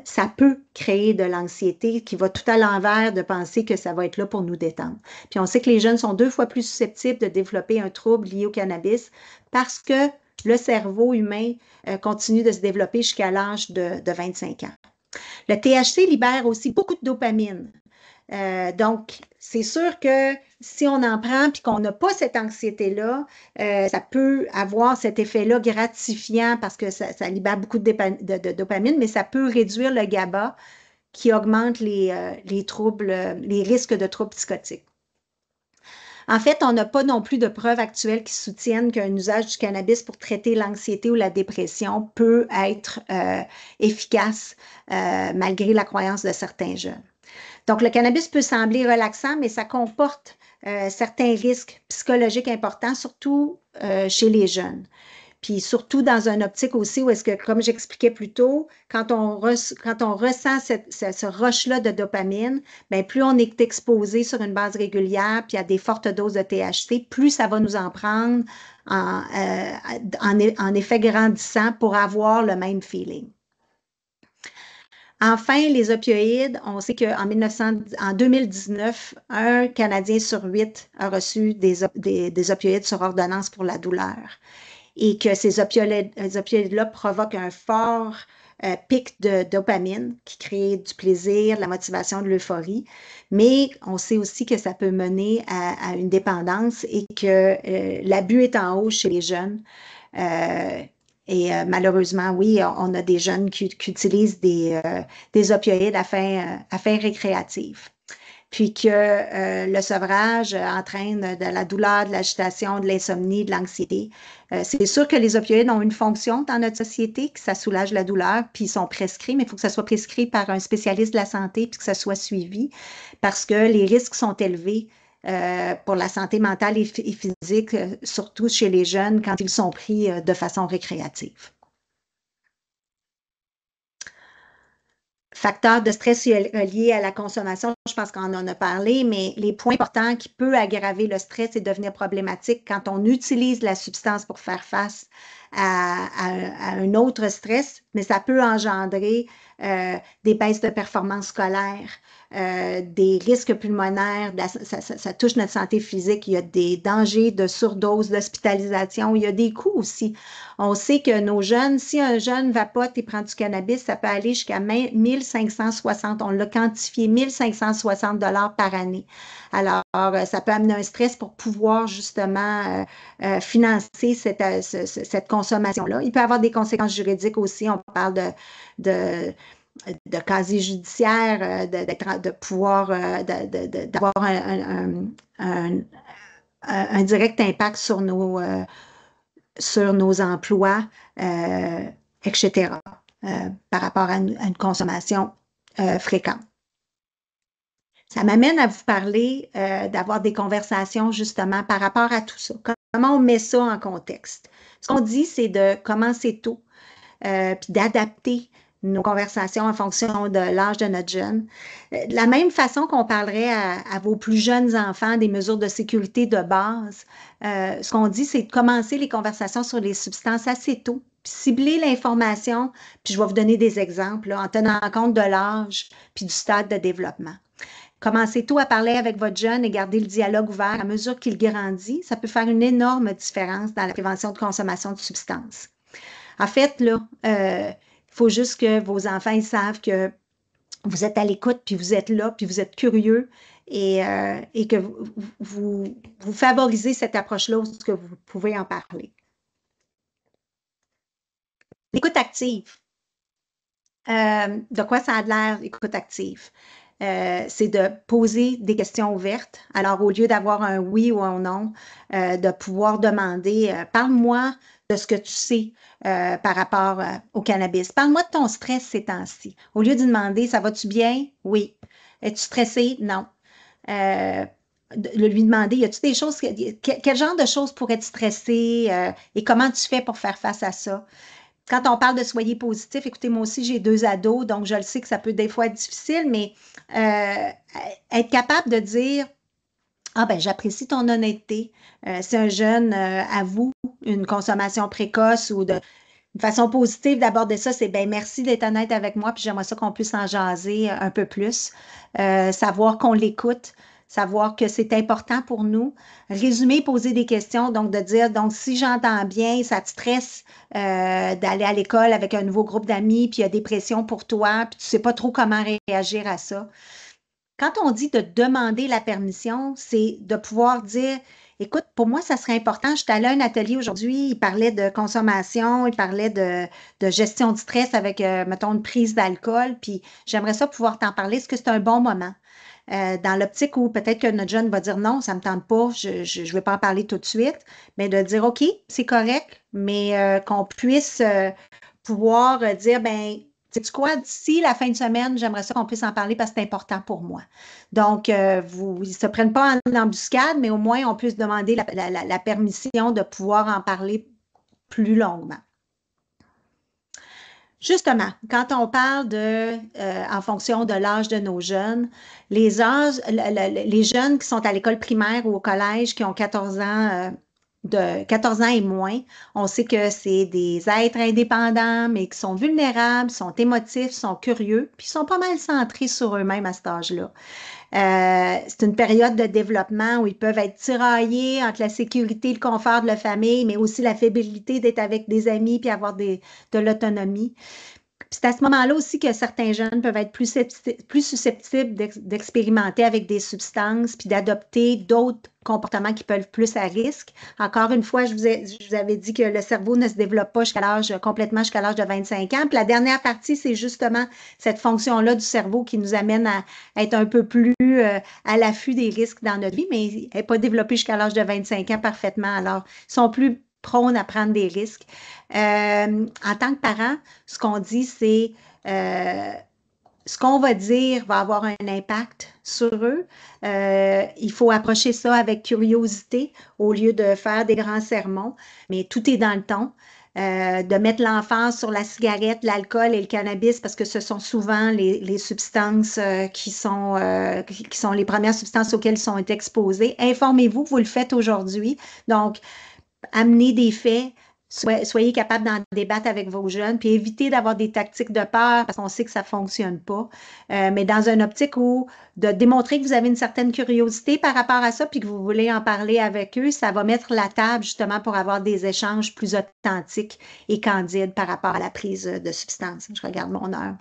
ça peut créer de l'anxiété qui va tout à l'envers de penser que ça va être là pour nous détendre. Puis on sait que les jeunes sont 2 fois plus susceptibles de développer un trouble lié au cannabis parce que le cerveau humain continue de se développer jusqu'à l'âge de 25 ans. Le THC libère aussi beaucoup de dopamine. Donc, c'est sûr que si on en prend et qu'on n'a pas cette anxiété-là, ça peut avoir cet effet-là gratifiant parce que ça libère beaucoup de dopamine, mais ça peut réduire le GABA qui augmente les risques de troubles psychotiques. En fait, on n'a pas non plus de preuves actuelles qui soutiennent qu'un usage du cannabis pour traiter l'anxiété ou la dépression peut être efficace malgré la croyance de certains jeunes. Donc, le cannabis peut sembler relaxant, mais ça comporte certains risques psychologiques importants, surtout chez les jeunes. Puis surtout dans une optique aussi où est-ce que, comme j'expliquais plus tôt, quand on ressent ce rush-là de dopamine, bien, plus on est exposé sur une base régulière puis à des fortes doses de THC, plus ça va nous en prendre en effet grandissant pour avoir le même feeling. Enfin, les opioïdes, on sait qu'en 2019, un Canadien sur 8 a reçu des opioïdes sur ordonnance pour la douleur et que ces opioïdes-là provoquent un fort pic de dopamine qui crée du plaisir, de la motivation, de l'euphorie, mais on sait aussi que ça peut mener à une dépendance et que l'abus est en hausse chez les jeunes. Et malheureusement, oui, on a des jeunes qui utilisent des opioïdes à fin récréative. Puis que le sevrage entraîne de la douleur, de l'agitation, de l'insomnie, de l'anxiété. C'est sûr que les opioïdes ont une fonction dans notre société, que ça soulage la douleur, puis ils sont prescrits, mais il faut que ça soit prescrit par un spécialiste de la santé, puis que ça soit suivi, parce que les risques sont élevés pour la santé mentale et physique, surtout chez les jeunes, quand ils sont pris de façon récréative. Facteurs de stress liés à la consommation, je pense qu'on en a parlé, mais les points importants qui peuvent aggraver le stress et devenir problématique quand on utilise la substance pour faire face à un autre stress, mais ça peut engendrer des baisses de performance scolaire, des risques pulmonaires, ça touche notre santé physique, il y a des dangers de surdose, d'hospitalisation, il y a des coûts aussi. On sait que nos jeunes, si un jeune vapote et prend du cannabis, ça peut aller jusqu'à 1560, on l'a quantifié, 1560 $ par année. Alors, ça peut amener un stress pour pouvoir justement financer cette consommation-là. Il peut avoir des conséquences juridiques aussi. On parle de casier judiciaire, de pouvoir d'avoir un direct impact sur nos emplois, etc., par rapport à une consommation fréquente. Ça m'amène à vous parler d'avoir des conversations justement par rapport à tout ça. Comment on met ça en contexte? Ce qu'on dit, c'est de commencer tôt, puis d'adapter nos conversations en fonction de l'âge de notre jeune. De la même façon qu'on parlerait à vos plus jeunes enfants des mesures de sécurité de base, ce qu'on dit, c'est de commencer les conversations sur les substances assez tôt, puis cibler l'information, puis je vais vous donner des exemples là, en tenant compte de l'âge puis du stade de développement. Commencez tôt à parler avec votre jeune et garder le dialogue ouvert à mesure qu'il grandit. Ça peut faire une énorme différence dans la prévention de consommation de substances. En fait, là, il faut juste que vos enfants ils savent que vous êtes à l'écoute, puis vous êtes là, puis vous êtes curieux et que vous favorisez cette approche-là où que vous pouvez en parler. L'écoute active. De quoi ça a l'air, l'écoute active? C'est de poser des questions ouvertes. Alors, au lieu d'avoir un oui ou un non, de pouvoir demander parle-moi de ce que tu sais par rapport au cannabis. Parle-moi de ton stress ces temps-ci. Au lieu de demander ça va-tu bien? Oui. Es-tu stressé? Non. De lui demander y a-tu des choses, quel genre de choses pourraient te stresser et comment tu fais pour faire face à ça? Quand on parle de soyez positif, écoutez, moi aussi, j'ai 2 ados, donc je le sais que ça peut des fois être difficile, mais être capable de dire ah ben j'apprécie ton honnêteté. Si un jeune avoue une consommation précoce ou une façon positive d'aborder ça, c'est ben merci d'être honnête avec moi, puis j'aimerais ça qu'on puisse en jaser un peu plus. Savoir qu'on l'écoute. Savoir que c'est important pour nous. Résumer, poser des questions, donc de dire, donc si j'entends bien, ça te stresse d'aller à l'école avec un nouveau groupe d'amis, puis il y a des pressions pour toi, puis tu ne sais pas trop comment réagir à ça. quand on dit de demander la permission, c'est de pouvoir dire, écoute, pour moi, ça serait important. J'étais allée à un atelier aujourd'hui, il parlait de consommation, il parlait de gestion du stress avec, mettons, une prise d'alcool, puis j'aimerais ça pouvoir t'en parler. Est-ce que c'est un bon moment? Dans l'optique où peut-être que notre jeune va dire non, ça ne me tente pas, je ne vais pas en parler tout de suite, mais de dire OK, c'est correct, mais qu'on puisse pouvoir dire, ben, sais-tu quoi, d'ici la fin de semaine, j'aimerais ça qu'on puisse en parler parce que c'est important pour moi. Donc, ils ne se prennent pas en embuscade, mais au moins, on puisse demander la permission de pouvoir en parler plus longuement. Justement, quand on parle en fonction de l'âge de nos jeunes, les jeunes qui sont à l'école primaire ou au collège, qui ont 14 ans, de 14 ans et moins, on sait que c'est des êtres indépendants, mais qui sont vulnérables, sont émotifs, sont curieux, puis sont pas mal centrés sur eux-mêmes à cet âge-là. C'est une période de développement où ils peuvent être tiraillés entre la sécurité et le confort de la famille, mais aussi la fébrilité d'être avec des amis puis avoir de l'autonomie. C'est à ce moment-là aussi que certains jeunes peuvent être plus susceptibles d'expérimenter avec des substances puis d'adopter d'autres comportements qui peuvent plus à risque. Encore une fois, je vous avais dit que le cerveau ne se développe pas complètement jusqu'à l'âge de 25 ans. Puis la dernière partie, c'est justement cette fonction-là du cerveau qui nous amène à être un peu plus à l'affût des risques dans notre vie, mais elle n'est pas développée jusqu'à l'âge de 25 ans parfaitement. Alors, ils sont plus prônes à prendre des risques. En tant que parent, ce qu'on dit, c'est ce qu'on va dire va avoir un impact sur eux. Il faut approcher ça avec curiosité au lieu de faire des grands sermons, mais tout est dans le ton. De mettre l'enfant sur la cigarette, l'alcool et le cannabis parce que ce sont souvent les substances qui sont les premières substances auxquelles ils sont exposés. Informez-vous, vous le faites aujourd'hui. Donc, amenez des faits, soyez capable d'en débattre avec vos jeunes, puis évitez d'avoir des tactiques de peur parce qu'on sait que ça ne fonctionne pas. Mais dans une optique où de démontrer que vous avez une certaine curiosité par rapport à ça, puis que vous voulez en parler avec eux, ça va mettre la table justement pour avoir des échanges plus authentiques et candides par rapport à la prise de substances. Je regarde mon heure.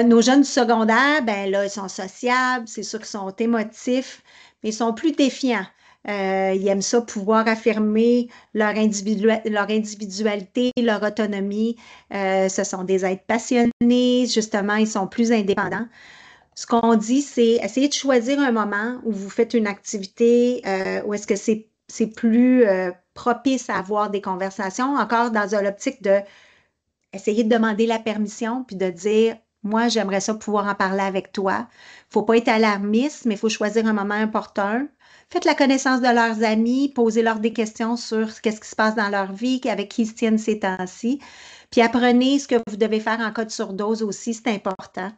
Nos jeunes du secondaire, ben là, ils sont sociables, c'est sûr qu'ils sont émotifs, mais ils sont plus défiants. Ils aiment ça pouvoir affirmer leur individualité, leur autonomie. Ce sont des êtres passionnés, justement, ils sont plus indépendants. Ce qu'on dit, c'est essayer de choisir un moment où vous faites une activité où est-ce que c'est plus propice à avoir des conversations, encore dans l'optique de essayer de demander la permission puis de dire moi, j'aimerais ça pouvoir en parler avec toi. Il ne faut pas être alarmiste, mais il faut choisir un moment opportun. Faites la connaissance de leurs amis, posez-leur des questions sur ce qui se passe dans leur vie, avec qui ils se tiennent ces temps-ci. Puis apprenez ce que vous devez faire en cas de surdose aussi, c'est important.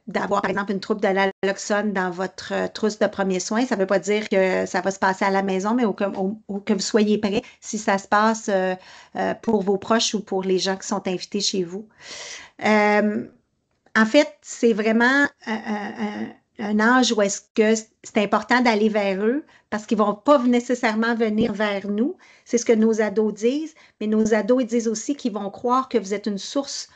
D'avoir, par exemple, une troupe de naloxone dans votre trousse de premiers soins. Ça ne veut pas dire que ça va se passer à la maison, mais que vous soyez prêts si ça se passe pour vos proches ou pour les gens qui sont invités chez vous. En fait, c'est vraiment un âge où est-ce que c'est important d'aller vers eux parce qu'ils ne vont pas nécessairement venir vers nous. C'est ce que nos ados disent, mais nos ados ils disent aussi qu'ils vont croire que vous êtes une source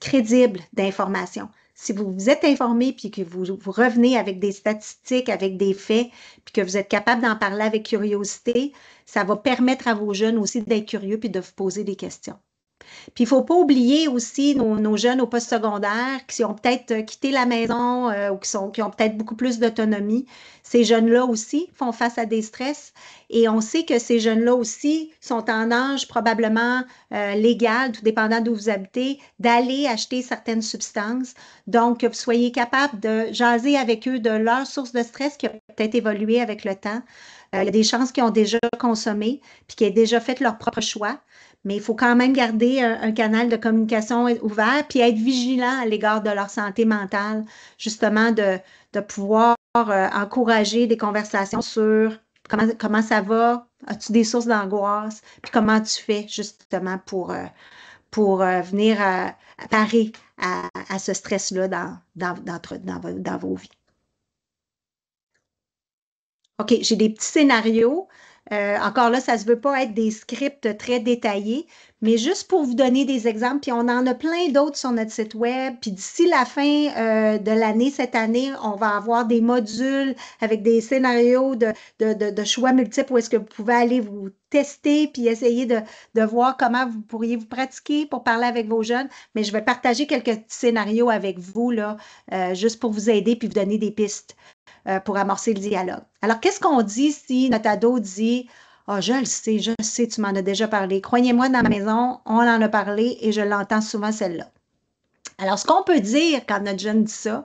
crédible d'information. Si vous vous êtes informé puis que vous revenez avec des statistiques, avec des faits, puis que vous êtes capable d'en parler avec curiosité, ça va permettre à vos jeunes aussi d'être curieux puis de vous poser des questions. Puis, il ne faut pas oublier aussi nos jeunes au post-secondaire qui ont peut-être quitté la maison ou qui ont peut-être beaucoup plus d'autonomie. Ces jeunes-là aussi font face à des stress et on sait que ces jeunes-là aussi sont en âge probablement légal, tout dépendant d'où vous habitez, d'aller acheter certaines substances. Donc, que vous soyez capable de jaser avec eux de leur source de stress qui a peut-être évolué avec le temps. Il y a des chances qu'ils ont déjà consommé puis qu'ils aient déjà fait leur propre choix. Mais il faut quand même garder un canal de communication ouvert puis être vigilant à l'égard de leur santé mentale, justement de pouvoir encourager des conversations sur comment ça va, as-tu des sources d'angoisse, puis comment tu fais justement pour venir parer à ce stress-là dans vos vies. OK, j'ai des petits scénarios. Encore là, ça ne se veut pas être des scripts très détaillés, mais juste pour vous donner des exemples, puis on en a plein d'autres sur notre site web, puis d'ici la fin de l'année, cette année, on va avoir des modules avec des scénarios de choix multiples où est-ce que vous pouvez aller vous tester puis essayer de voir comment vous pourriez vous pratiquer pour parler avec vos jeunes, mais je vais partager quelques petits scénarios avec vous, là, juste pour vous aider puis vous donner des pistes pour amorcer le dialogue. Alors, qu'est-ce qu'on dit si notre ado dit ah, je le sais, tu m'en as déjà parlé. Croyez-moi, dans ma maison, on en a parlé et je l'entends souvent celle-là. Alors, ce qu'on peut dire quand notre jeune dit ça,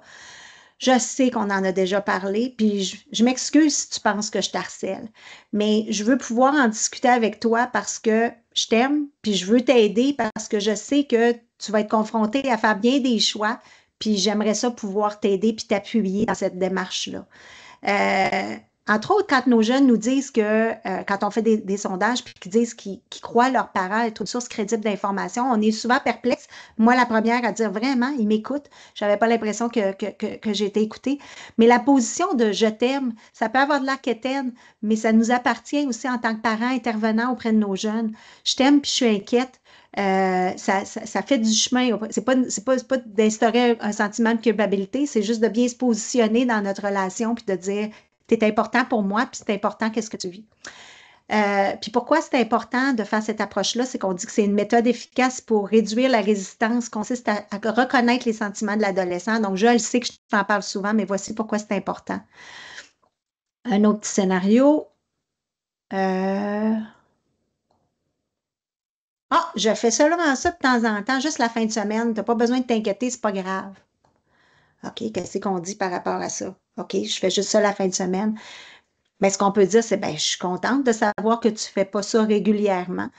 je sais qu'on en a déjà parlé, puis je m'excuse si tu penses que je t'harcèle, mais je veux pouvoir en discuter avec toi parce que je t'aime, puis je veux t'aider parce que je sais que tu vas être confronté à faire bien des choix, puis j'aimerais ça pouvoir t'aider puis t'appuyer dans cette démarche-là. Entre autres, quand nos jeunes nous disent que, quand on fait des sondages, puis qu'ils disent qu'ils croient leurs parents être une source crédible d'information, on est souvent perplexe. Moi, la première à dire vraiment, ils m'écoutent. Je n'avais pas l'impression que j'ai été écoutée. Mais la position de je t'aime, ça peut avoir de l'air quétaine, mais ça nous appartient aussi en tant que parents intervenants auprès de nos jeunes. Je t'aime, puis je suis inquiète. Ça fait du chemin. C'est pas d'instaurer un sentiment de culpabilité, c'est juste de bien se positionner dans notre relation puis de dire t'es important pour moi, puis c'est important qu'est-ce que tu vis. Puis pourquoi c'est important de faire cette approche-là, c'est qu'on dit que c'est une méthode efficace pour réduire la résistance, consiste à reconnaître les sentiments de l'adolescent. Donc, je le sais que je t'en parle souvent, mais voici pourquoi c'est important. Un autre petit scénario. Ah, je fais seulement ça de temps en temps, juste la fin de semaine. Tu n'as pas besoin de t'inquiéter, c'est pas grave. OK, qu'est-ce qu'on dit par rapport à ça? OK, je fais juste ça la fin de semaine. Mais ce qu'on peut dire, c'est, ben, je suis contente de savoir que tu ne fais pas ça régulièrement.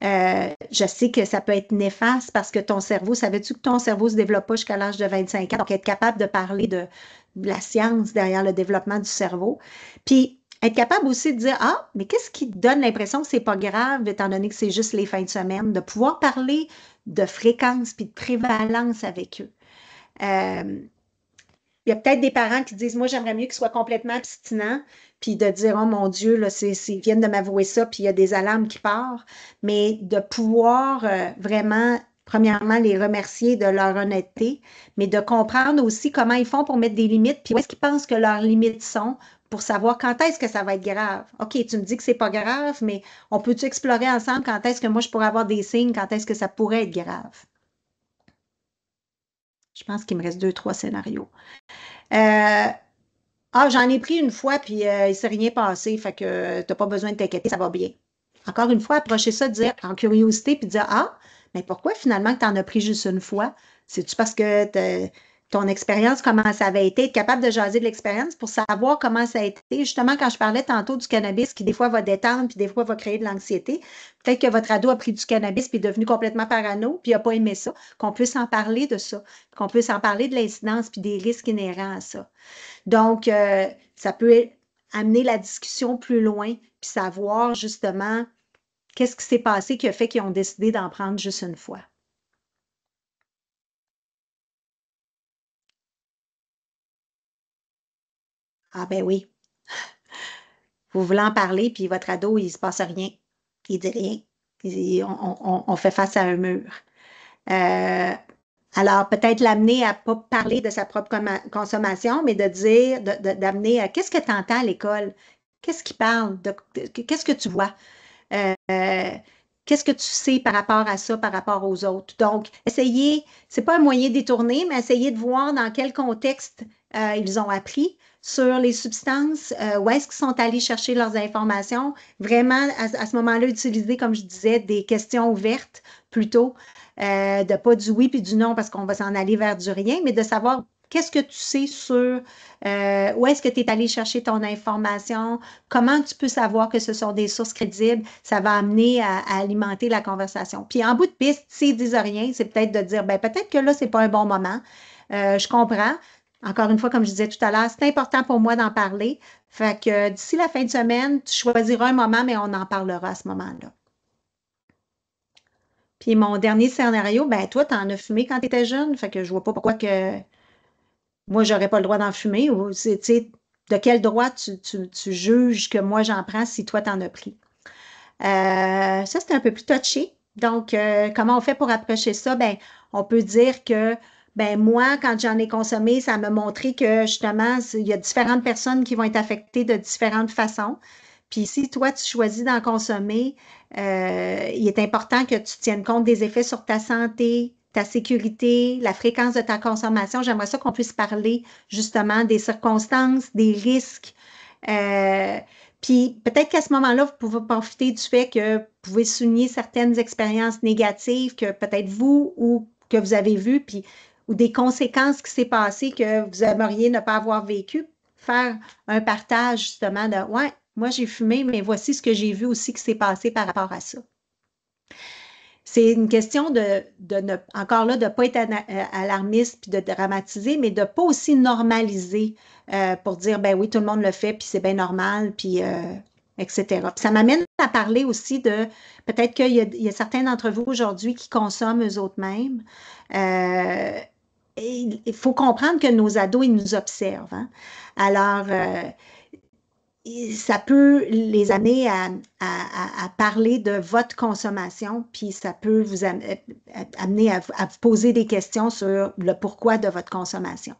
Je sais que ça peut être néfaste parce que ton cerveau, savais-tu que ton cerveau ne se développe pas jusqu'à l'âge de 25 ans? Donc, être capable de parler de la science derrière le développement du cerveau. Puis, être capable aussi de dire, ah, mais qu'est-ce qui te donne l'impression que c'est pas grave, étant donné que c'est juste les fins de semaine, de pouvoir parler de fréquence puis de prévalence avec eux. Il y a peut-être des parents qui disent, moi, j'aimerais mieux qu'ils soient complètement abstinents, puis de dire, oh mon Dieu, là, ils viennent de m'avouer ça, puis il y a des alarmes qui partent, mais de pouvoir vraiment, premièrement, les remercier de leur honnêteté, mais de comprendre aussi comment ils font pour mettre des limites, puis où est-ce qu'ils pensent que leurs limites sont, pour savoir quand est-ce que ça va être grave. OK, tu me dis que c'est pas grave, mais on peut-tu explorer ensemble quand est-ce que moi, je pourrais avoir des signes, quand est-ce que ça pourrait être grave? Je pense qu'il me reste 2, 3 scénarios. J'en ai pris une fois, puis il ne s'est rien passé, fait que tu n'as pas besoin de t'inquiéter, ça va bien. Encore une fois, approcher ça, dire en curiosité, puis dire, ah, mais pourquoi finalement que tu en as pris juste une fois? C'est-tu parce que ton expérience, comment ça avait été, être capable de jaser de l'expérience pour savoir comment ça a été? Justement, quand je parlais tantôt du cannabis qui des fois va détendre, puis des fois va créer de l'anxiété, peut-être que votre ado a pris du cannabis, puis est devenu complètement parano, puis il n'a pas aimé ça, qu'on puisse en parler de ça, qu'on puisse en parler de l'incidence, puis des risques inhérents à ça. Donc, ça peut amener la discussion plus loin, puis savoir justement qu'est-ce qui s'est passé qui a fait qu'ils ont décidé d'en prendre juste une fois. Ah ben oui, vous voulez en parler, puis votre ado, il ne se passe rien. Il dit rien. On fait face à un mur. Alors, peut-être l'amener à ne pas parler de sa propre consommation, mais de dire, d'amener à qu'est-ce que tu entends à l'école? Qu'est-ce qui parle? Qu'est-ce que tu vois? Qu'est-ce que tu sais par rapport à ça, par rapport aux autres? Donc, essayez, c'est pas un moyen détourné, mais essayez de voir dans quel contexte ils ont appris sur les substances, où est-ce qu'ils sont allés chercher leurs informations. Vraiment, à ce moment-là, utiliser, comme je disais, des questions ouvertes plutôt, de pas du oui puis du non parce qu'on va s'en aller vers du rien, mais de savoir qu'est-ce que tu sais sur où est-ce que tu es allé chercher ton information, comment tu peux savoir que ce sont des sources crédibles, ça va amener à alimenter la conversation. Puis en bout de piste, s'ils disent rien, c'est peut-être de dire, ben peut-être que là, c'est pas un bon moment. Je comprends. Encore une fois, comme je disais tout à l'heure, c'est important pour moi d'en parler. Fait que d'ici la fin de semaine, tu choisiras un moment, mais on en parlera à ce moment-là. Puis mon dernier scénario, ben toi, tu en as fumé quand tu étais jeune, fait que je vois pas pourquoi que moi, j'aurais pas le droit d'en fumer. Ou, tu sais, de quel droit tu juges que moi, j'en prends si toi, t'en as pris? Ça, c'est un peu plus touché. Donc, comment on fait pour approcher ça? Ben, on peut dire que, ben moi, quand j'en ai consommé, ça m'a montré que justement, il y a différentes personnes qui vont être affectées de différentes façons. Puis si toi, tu choisis d'en consommer, il est important que tu tiennes compte des effets sur ta santé, ta sécurité, la fréquence de ta consommation. J'aimerais ça qu'on puisse parler justement des circonstances, des risques. Euh, Puis peut-être qu'à ce moment-là, vous pouvez profiter du fait que vous pouvez souligner certaines expériences négatives que peut-être vous ou que vous avez vues, puis ou des conséquences qui s'est passées que vous aimeriez ne pas avoir vécues. Faire un partage justement de ouais, moi j'ai fumé, mais voici ce que j'ai vu aussi qui s'est passé par rapport à ça. C'est une question encore là, de ne pas être alarmiste puis de dramatiser, mais de ne pas aussi normaliser pour dire, ben oui, tout le monde le fait, puis c'est bien normal, puis etc. Puis ça m'amène à parler aussi de, peut-être qu'il y a certains d'entre vous aujourd'hui qui consomment eux autres mêmes. Il faut comprendre que nos ados, ils nous observent. Hein? Alors, ça peut les amener à parler de votre consommation, puis ça peut vous amener à vous poser des questions sur le pourquoi de votre consommation.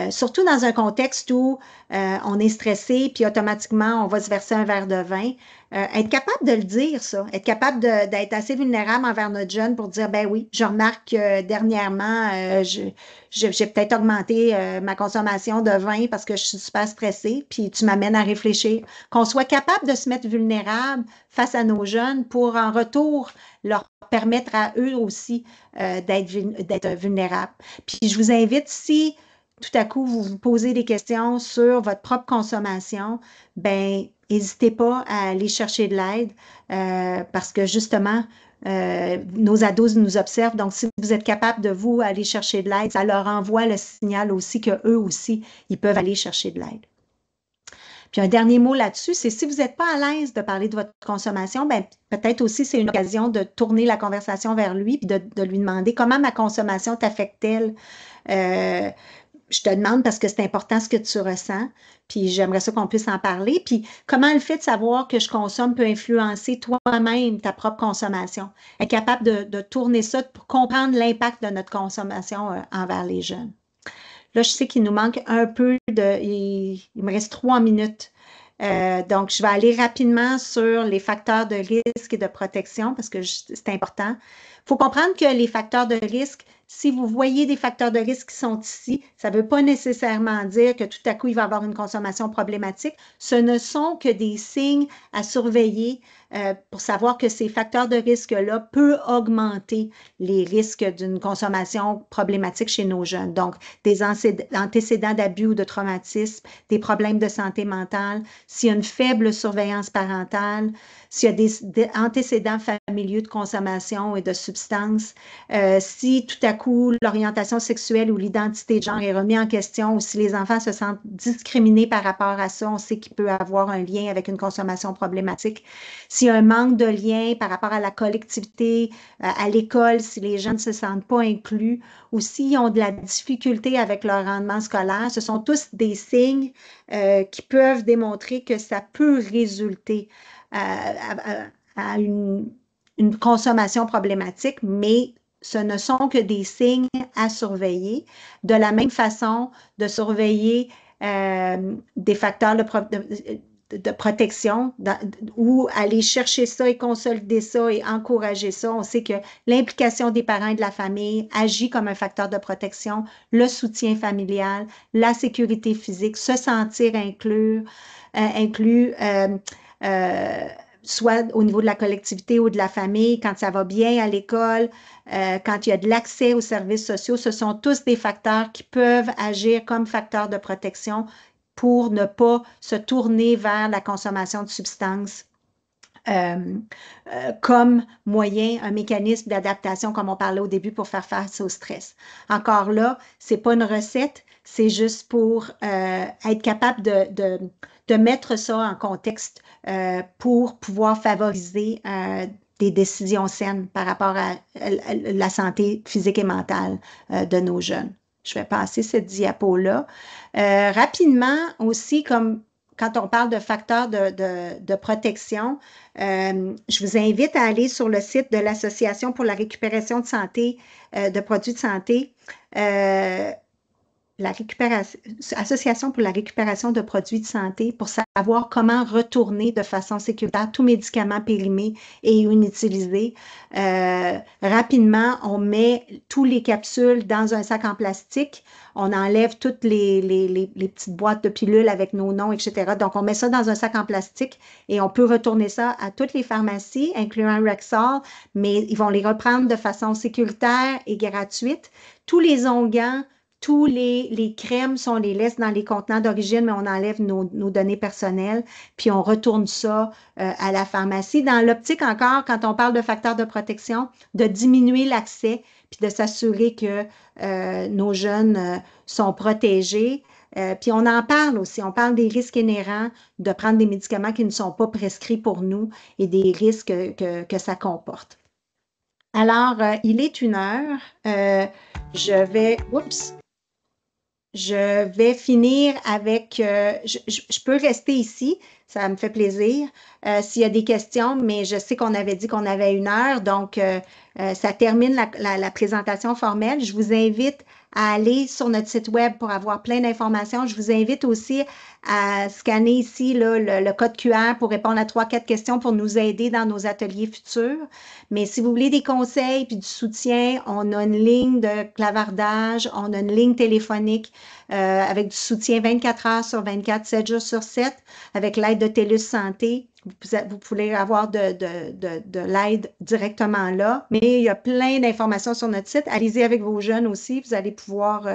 Surtout dans un contexte où on est stressé, puis automatiquement, on va se verser un verre de vin. Être capable de le dire, ça, être capable d'être assez vulnérable envers notre jeune pour dire, ben oui, je remarque que dernièrement, j'ai peut-être augmenté ma consommation de vin parce que je suis super stressée, puis tu m'amènes à réfléchir. Qu'on soit capable de se mettre vulnérable face à nos jeunes pour, en retour, leur permettre à eux aussi d'être vulnérables. Puis je vous invite, si tout à coup, vous vous posez des questions sur votre propre consommation, ben n'hésitez pas à aller chercher de l'aide parce que justement, nos ados nous observent. Donc, si vous êtes capable de vous aller chercher de l'aide, ça leur envoie le signal aussi qu'eux aussi, ils peuvent aller chercher de l'aide. Puis un dernier mot là-dessus, c'est si vous n'êtes pas à l'aise de parler de votre consommation, ben peut-être aussi c'est une occasion de tourner la conversation vers lui puis de lui demander comment ma consommation t'affecte-t-elle? Je te demande parce que c'est important ce que tu ressens, puis j'aimerais ça qu'on puisse en parler. Puis comment le fait de savoir que je consomme peut influencer toi-même ta propre consommation? Être capable de tourner ça pour comprendre l'impact de notre consommation envers les jeunes. Là, je sais qu'il nous manque un peu il me reste 3 minutes. Donc, je vais aller rapidement sur les facteurs de risque et de protection parce que c'est important. Il faut comprendre que les facteurs de risque, si vous voyez des facteurs de risque qui sont ici, ça ne veut pas nécessairement dire que tout à coup, il va y avoir une consommation problématique. Ce ne sont que des signes à surveiller pour savoir que ces facteurs de risque-là peuvent augmenter les risques d'une consommation problématique chez nos jeunes. Donc, des antécédents d'abus ou de traumatisme, des problèmes de santé mentale, s'il y a une faible surveillance parentale, s'il y a des antécédents familiaux de consommation et de substances, si tout à coup l'orientation sexuelle ou l'identité de genre est remise en question ou si les enfants se sentent discriminés par rapport à ça, on sait qu'il peut avoir un lien avec une consommation problématique. S'il y a un manque de lien par rapport à la collectivité, à l'école, si les jeunes ne se sentent pas inclus ou s'ils ont de la difficulté avec leur rendement scolaire, ce sont tous des signes qui peuvent démontrer que ça peut résulter à une consommation problématique, mais ce ne sont que des signes à surveiller. De la même façon, de surveiller des facteurs de protection ou aller chercher ça et consolider ça et encourager ça. On sait que l'implication des parents et de la famille agit comme un facteur de protection, le soutien familial, la sécurité physique, se sentir inclus, soit au niveau de la collectivité ou de la famille, quand ça va bien à l'école, quand il y a de l'accès aux services sociaux, ce sont tous des facteurs qui peuvent agir comme facteurs de protection pour ne pas se tourner vers la consommation de substances comme moyen, un mécanisme d'adaptation, comme on parlait au début, pour faire face au stress. Encore là, c'est pas une recette, c'est juste pour être capable de mettre ça en contexte pour pouvoir favoriser des décisions saines par rapport à la santé physique et mentale de nos jeunes. Je vais passer cette diapo-là. Rapidement aussi, comme quand on parle de facteurs de protection, je vous invite à aller sur le site de l'Association pour la récupération de santé, de produits de santé. Association pour la récupération de produits de santé pour savoir comment retourner de façon sécuritaire tout médicament périmé et inutilisé. Rapidement, on met tous les capsules dans un sac en plastique. On enlève toutes les petites boîtes de pilules avec nos noms, etc. Donc, on met ça dans un sac en plastique et on peut retourner ça à toutes les pharmacies, incluant Rexall, mais ils vont les reprendre de façon sécuritaire et gratuite. Tous les onguents, tous les crèmes, on les laisse dans les contenants d'origine, mais on enlève nos données personnelles, puis on retourne ça à la pharmacie. Dans l'optique encore, quand on parle de facteurs de protection, de diminuer l'accès, puis de s'assurer que nos jeunes sont protégés. Puis on en parle aussi, on parle des risques inhérents de prendre des médicaments qui ne sont pas prescrits pour nous et des risques que ça comporte. Alors, il est 1h. Je vais finir avec, je peux rester ici, ça me fait plaisir, s'il y a des questions, mais je sais qu'on avait dit qu'on avait 1h, donc ça termine la présentation formelle. Je vous invite à aller sur notre site web pour avoir plein d'informations. Je vous invite aussi à scanner ici là, le code QR pour répondre à 3-4 questions pour nous aider dans nos ateliers futurs. Mais si vous voulez des conseils puis du soutien, on a une ligne de clavardage, on a une ligne téléphonique avec du soutien 24 heures sur 24, 7 jours sur 7, avec l'aide de TELUS Santé. Vous pouvez avoir de l'aide directement là, mais il y a plein d'informations sur notre site. Allez-y avec vos jeunes aussi, vous allez pouvoir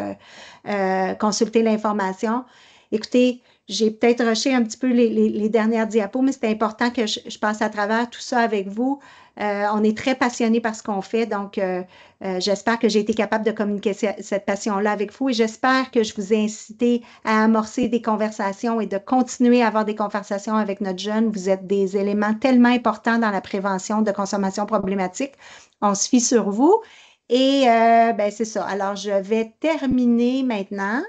consulter l'information. Écoutez, j'ai peut-être rushé un petit peu les dernières diapos, mais c'est important que je passe à travers tout ça avec vous. On est très passionnés par ce qu'on fait, donc j'espère que j'ai été capable de communiquer cette passion-là avec vous et j'espère que je vous ai incité à amorcer des conversations et de continuer à avoir des conversations avec notre jeune. Vous êtes des éléments tellement importants dans la prévention de consommation problématique. On se fie sur vous et ben, c'est ça. Alors, je vais terminer maintenant.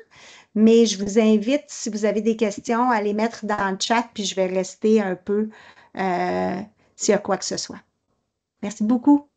Mais je vous invite, si vous avez des questions, à les mettre dans le chat, puis je vais rester un peu s'il y a quoi que ce soit. Merci beaucoup.